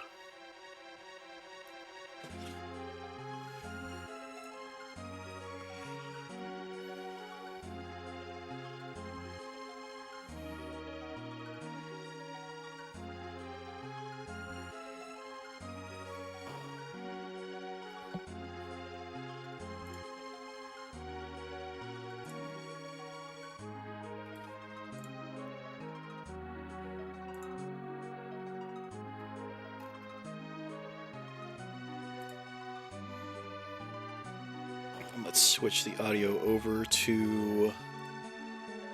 Let's switch the audio over to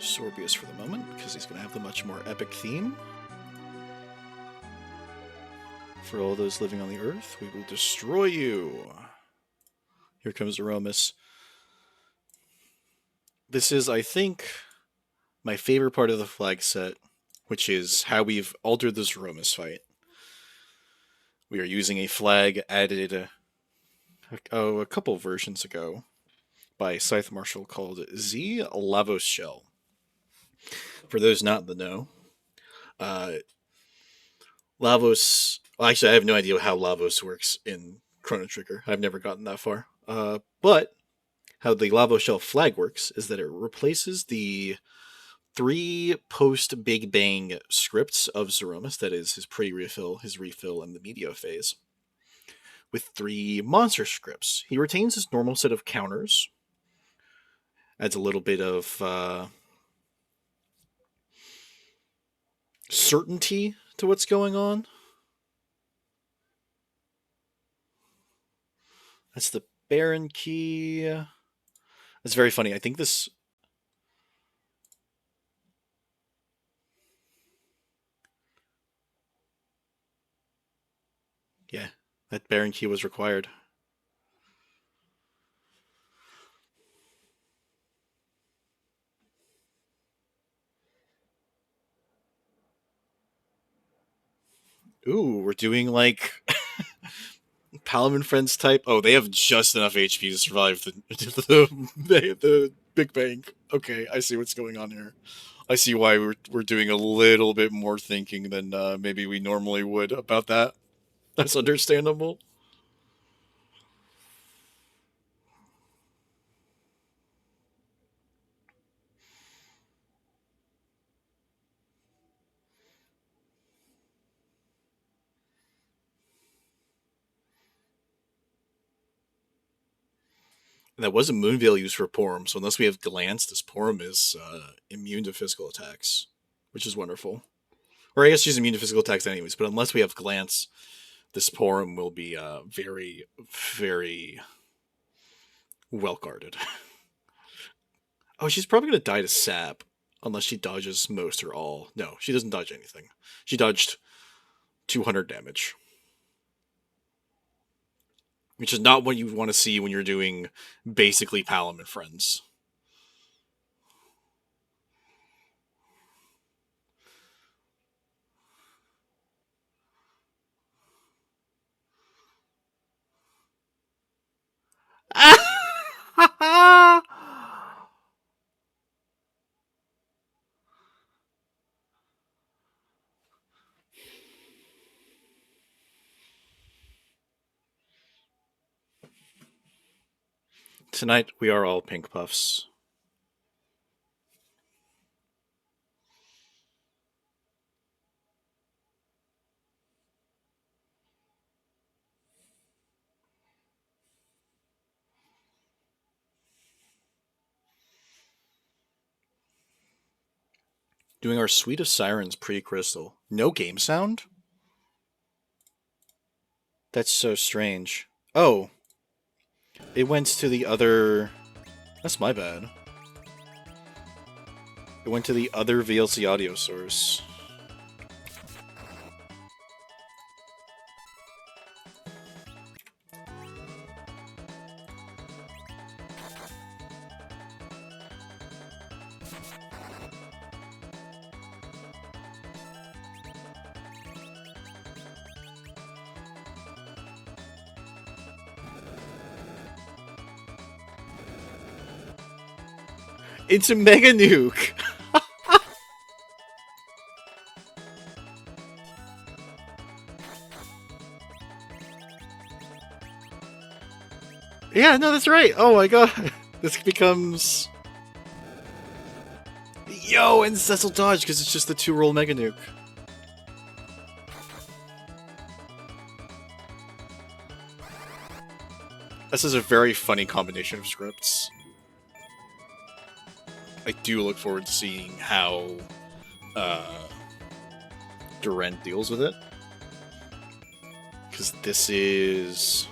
Sorbius for the moment, because he's going to have the much more epic theme. For all those living on the earth, we will destroy you. Here comes Aromas. This is, I think, my favorite part of the flag set, which is how we've altered this Aromas fight. We are using a flag added a couple versions ago by Scythe Marshal called Z Lavos Shell. For those not in the know, Lavos... Well, actually, I have no idea how Lavos works in Chrono Trigger. I've never gotten that far. But how the Lavos Shell flag works is that it replaces the 3 post-Big Bang scripts of Zeromus, that is his pre-refill, his refill, and the media phase, with 3 monster scripts. He retains his normal set of counters, adds a little bit of certainty to what's going on. That's the Baron Key. That's very funny. I think this... Yeah, that Baron Key was required. Ooh, we're doing like Paladin Friends type. Oh, they have just enough HP to survive the Big Bang. Okay, I see what's going on here. I see why we're doing a little bit more thinking than maybe we normally would about that. That's understandable. That was a Moonveil used for Porum, so unless we have Glance, this Porum is immune to physical attacks, which is wonderful. Or I guess she's immune to physical attacks anyways, but unless we have Glance, this Porum will be very, very well guarded. Oh, she's probably going to die to Sap, unless she dodges most or all. No, she doesn't dodge anything. She dodged 200 damage. Which is not what you want to see when you're doing basically Palom and Friends. Tonight we are all pink puffs. Doing our Suite of Sirens pre-crystal. No game sound? That's so strange. Oh. It went to the other... That's my bad. It went to the other VLC audio source. into Mega Nuke. Yeah, no, that's right. Oh my god. This becomes... Yo, and Cecil dodge because it's just the 2-roll Mega Nuke. This is a very funny combination of scripts. I do look forward to seeing how Durendx deals with it. Because this is...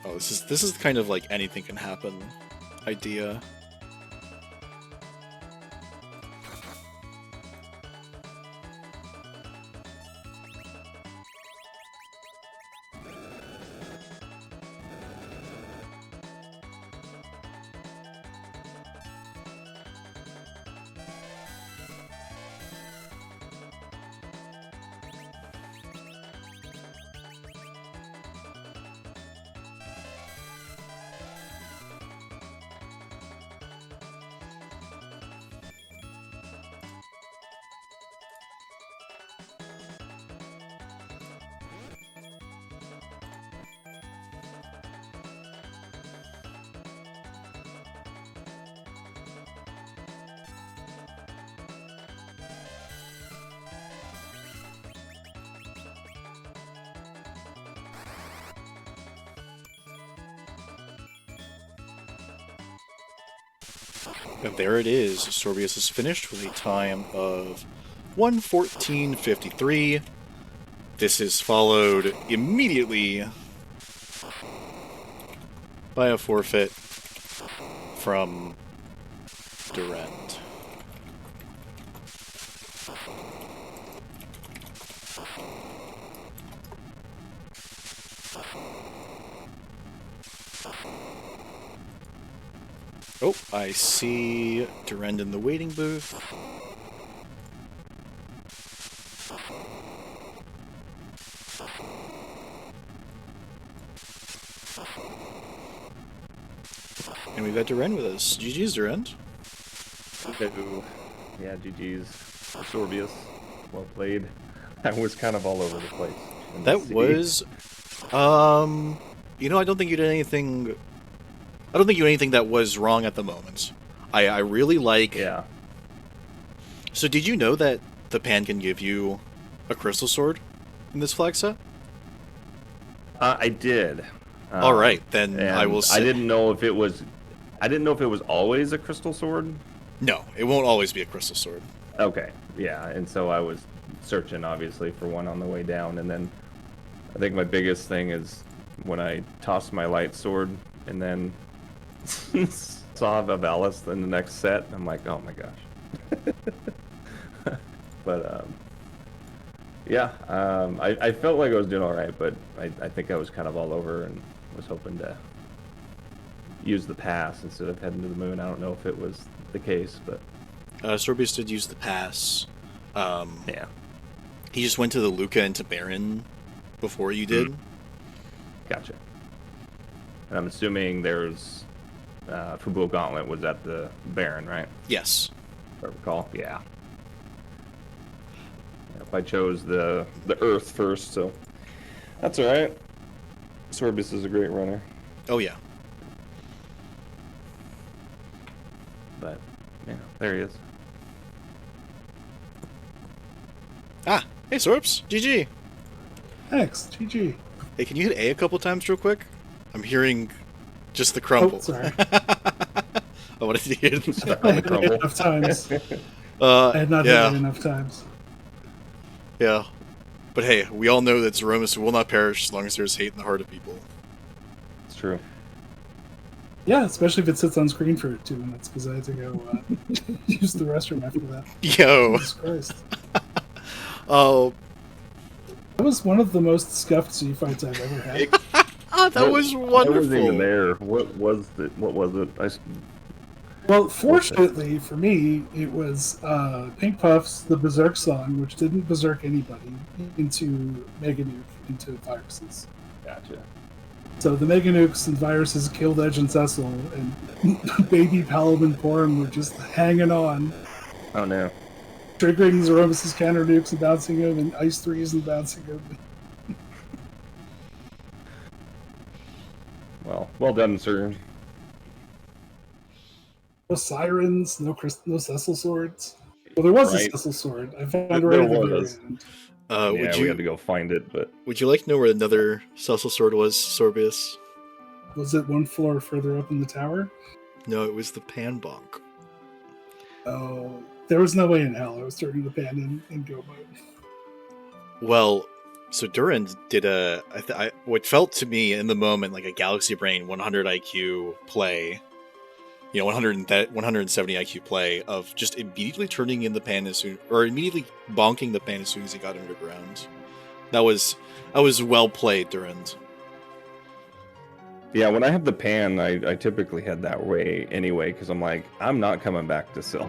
Oh, this is kind of like anything can happen idea. And there it is. Sorbius is finished with a time of 1:14:53. This is followed immediately by a forfeit from Durendx. Oh, I see Durendx in the waiting booth. And we've got Durendx with us. GG's, Durendx. Hello. Yeah, GG's. Sorbius. Well played. I was kind of all over the place. That was... You know, I don't think you did anything... I don't think you did anything that was wrong at the moment. I really like... Yeah. So did you know that the pan can give you a crystal sword in this flag set? I did. All right, then I will say... I didn't know if it was always a crystal sword. No, it won't always be a crystal sword. Okay, yeah, and so I was searching, obviously, for one on the way down, and then I think my biggest thing is when I tossed my light sword and then saw Vivalis in the next set, I'm like, oh my gosh. But, yeah, I felt like I was doing all right, but I think I was kind of all over and was hoping to use the pass instead of heading to the moon. I don't know if it was the case, but... Sorbius did use the pass. Yeah. He just went to the Luca into Baron before you did. Gotcha. And I'm assuming there's... Fubu Gauntlet was at the Baron, right? Yes. If I recall. Yeah. If I chose the Earth first, so... That's alright. Sorbius is a great runner. Oh, yeah. But, yeah, there he is. Ah, hey Sorps, GG. Thanks, GG. Hey, can you hit A couple times real quick? I'm hearing just the crumble. Oh, sorry. I wanted to hear Stuck I on the had hit crumble. enough times. I had not hit it enough times. Yeah. But hey, we all know that Zeromus will not perish as long as there's hate in the heart of people. It's true. Yeah, especially if it sits on screen for 2 minutes, because I had to go use the restroom after that. Yo. Jesus Christ. Oh. That was one of the most scuffed Z fights I've ever had. That was wonderful. I wasn't even there. What was it? Well, fortunately for me, it was Pink Puff's The Berserk song, which didn't berserk anybody, into Mega Nuke, into viruses. Gotcha. So the Mega Nukes and viruses killed Edge and Cecil, and baby Palom and Porum were just hanging on, Oh no. triggering Zoromus's counter nukes and bouncing him, and Ice 3s and bouncing him. Well done, sir. No sirens, no Cecil swords. Well, there was Right. a Cecil sword. I found There right at the was. very end. Yeah, Would we you had to go find it, but would you like to know where another Cecil sword was, Sorbius? Was it one floor further up in the tower? No, it was the Panbonk. Oh, there was no way in hell I was turning the pan in go mode. Well, so Durendx did what felt to me in the moment like a Galaxy Brain 100 IQ play, 170 IQ play of just immediately turning in the pan as soon, or immediately bonking the pan as soon as he got underground. That was well played, Durendx. yeah, when I have the pan, I typically head that way anyway, because I'm like, I'm not coming back to Sil.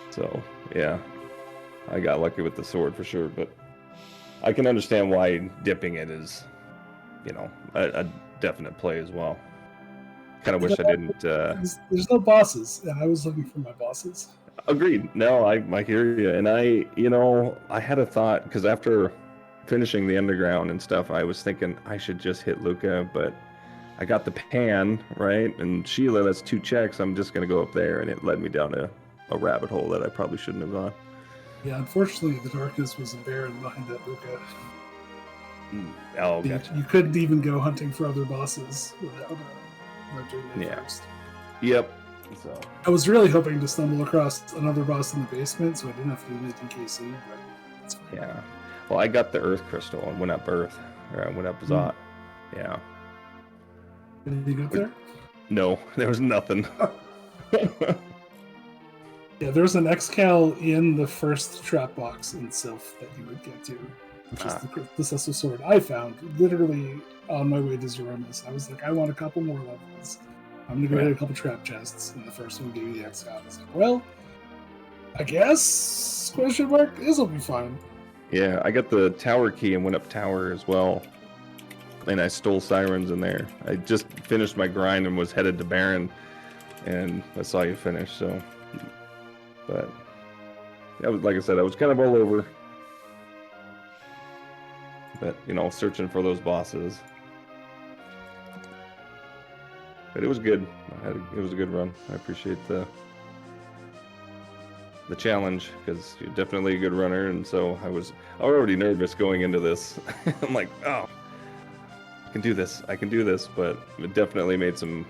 So, yeah. I got lucky with the sword for sure, but I can understand why dipping it is, a definite play as well. Kind of wish I didn't. There's no bosses, and I was looking for my bosses. Agreed. No, I hear you. And I had a thought, because after finishing the underground and stuff, I was thinking I should just hit Luca, but I got the pan, right? And Sheila, that's 2 checks. I'm just going to go up there, and it led me down a rabbit hole that I probably shouldn't have gone. Yeah, unfortunately, the darkness was barren behind that Luca. Oh, gotcha. You couldn't even go hunting for other bosses without doing that first. Yep. So I was really hoping to stumble across another boss in the basement, so I didn't have to do anything KC, but it's fine. yeah. Well, I got the Earth Crystal and went up Earth, or I went up Zot. Yeah. Did you get there? No, there was nothing. Yeah, there's an Excal in the first trap box in Sylph that you would get to, which is the Cecil sword I found literally on my way to Zoromus. I was like, I want a couple more levels. I'm gonna go hit a couple trap chests, and the first one gave me the Excal. I was like, well, I guess ? This will be fine. Yeah, I got the tower key and went up tower as well. And I stole sirens in there. I just finished my grind and was headed to Baron, and I saw you finish, so. But, that was, like I said, I was kind of all over. But, searching for those bosses. But it was good. It was a good run. I appreciate the challenge, because you're definitely a good runner, and so I was already nervous going into this. I'm like, oh, I can do this, but it definitely made some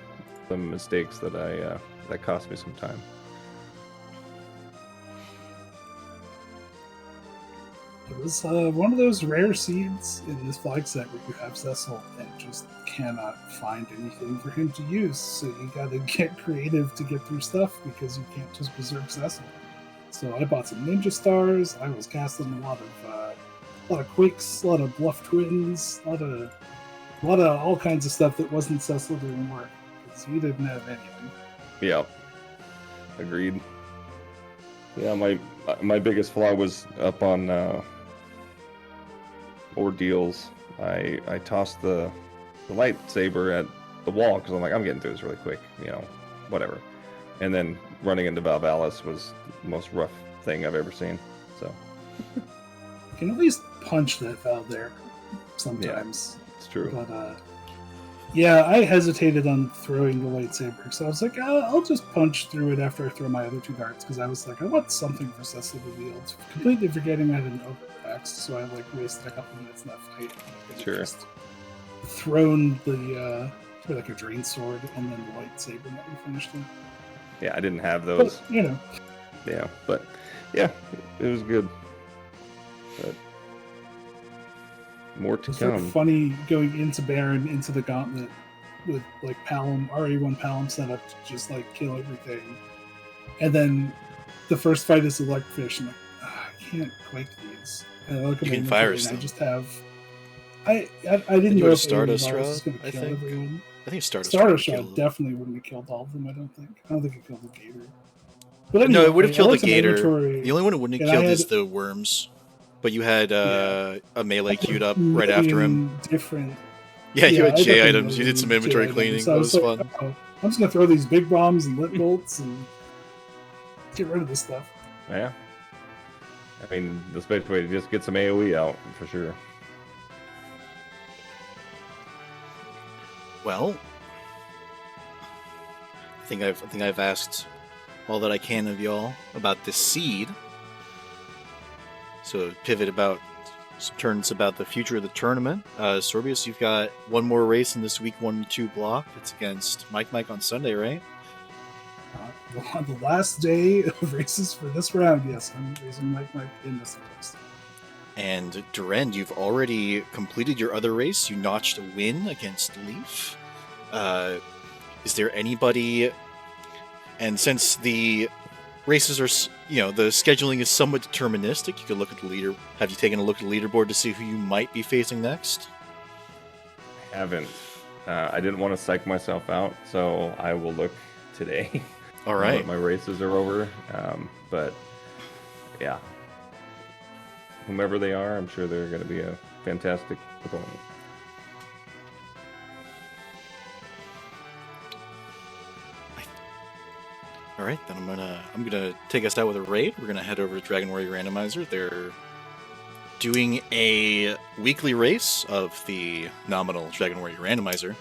mistakes that cost me some time. It was one of those rare seeds in this flag set where you have Cecil and just cannot find anything for him to use, so you gotta get creative to get through stuff, because you can't just berserk Cecil. So I bought some ninja stars. I was casting a lot of quakes, a lot of bluff twins, a lot of all kinds of stuff that wasn't Cecil doing work, because he didn't have anything. Yeah, agreed. Yeah, my biggest flaw was up on ordeals. I tossed the lightsaber at the wall, because I'm like, I'm getting through this really quick, whatever. And then running into Valvalis was the most rough thing I've ever seen. So You can at least punch that Val there sometimes. Yeah, it's true. But yeah, I hesitated on throwing the lightsaber, so I was like, I'll just punch through it after I throw my other 2 darts, because I was like, I want something for Cecil to wield. Completely forgetting I had an overpax, so I wasted a couple minutes in that fight. Sure. Just thrown the like a drain sword and then the lightsaber that we finished it. Yeah, I didn't have those. But, Yeah, but yeah, it was good. But more to it's sort come. of funny going into Baron, into the gauntlet with like Palom, RA1 Palom set up to just like kill everything. And then the first fight is Electfish, and I can't quake these. And I look at You my can inventory, fire and I them. just have. I didn't you know would if have any Stardust of the Rod, viruses was going to I kill think. everyone. I think Stardust Stardust Rod Shot killed. definitely wouldn't have killed all of them, I don't think it killed the Gator. But anyway, No, it would have I killed the looked at my Gator. inventory, The only one it wouldn't have and I killed had is the worms. But you had Yeah. a melee queued up right after him. different Yeah, you had I J definitely items. You did some J inventory items. cleaning. So I That was was like, fun. oh, I'm just gonna throw these big bombs and lit bolts and get rid of this stuff. Yeah. I mean, the best way to just get some AoE out for sure. Well, I think I've asked all that I can of y'all about this seed. So pivot about some turns about the future of the tournament. Sorbius, you've got one more race in this week 1-2 block. It's against Mike on Sunday, right? On the last day of races for this round, yes, I'm racing Mike in this place. And Durendx, you've already completed your other race. You notched a win against Leaf. Is there anybody? And since the races are, the scheduling is somewhat deterministic, you could look at the leader. Have you taken a look at the leaderboard to see who you might be facing next? I haven't. I didn't want to psych myself out, so I will look today. All now right. that my races are over. But yeah, whomever they are, I'm sure they're going to be a fantastic opponent. All right, then I'm gonna take us out with a raid. We're gonna head over to Dragon Warrior Randomizer. They're doing a weekly race of the nominal Dragon Warrior Randomizer.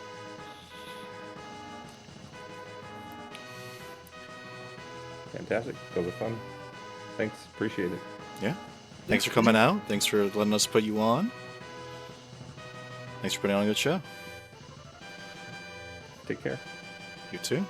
Fantastic. Those are fun. Thanks. Appreciate it. Yeah. Thanks for coming out. Thanks for letting us put you on. Thanks for putting on a good show. Take care. You too.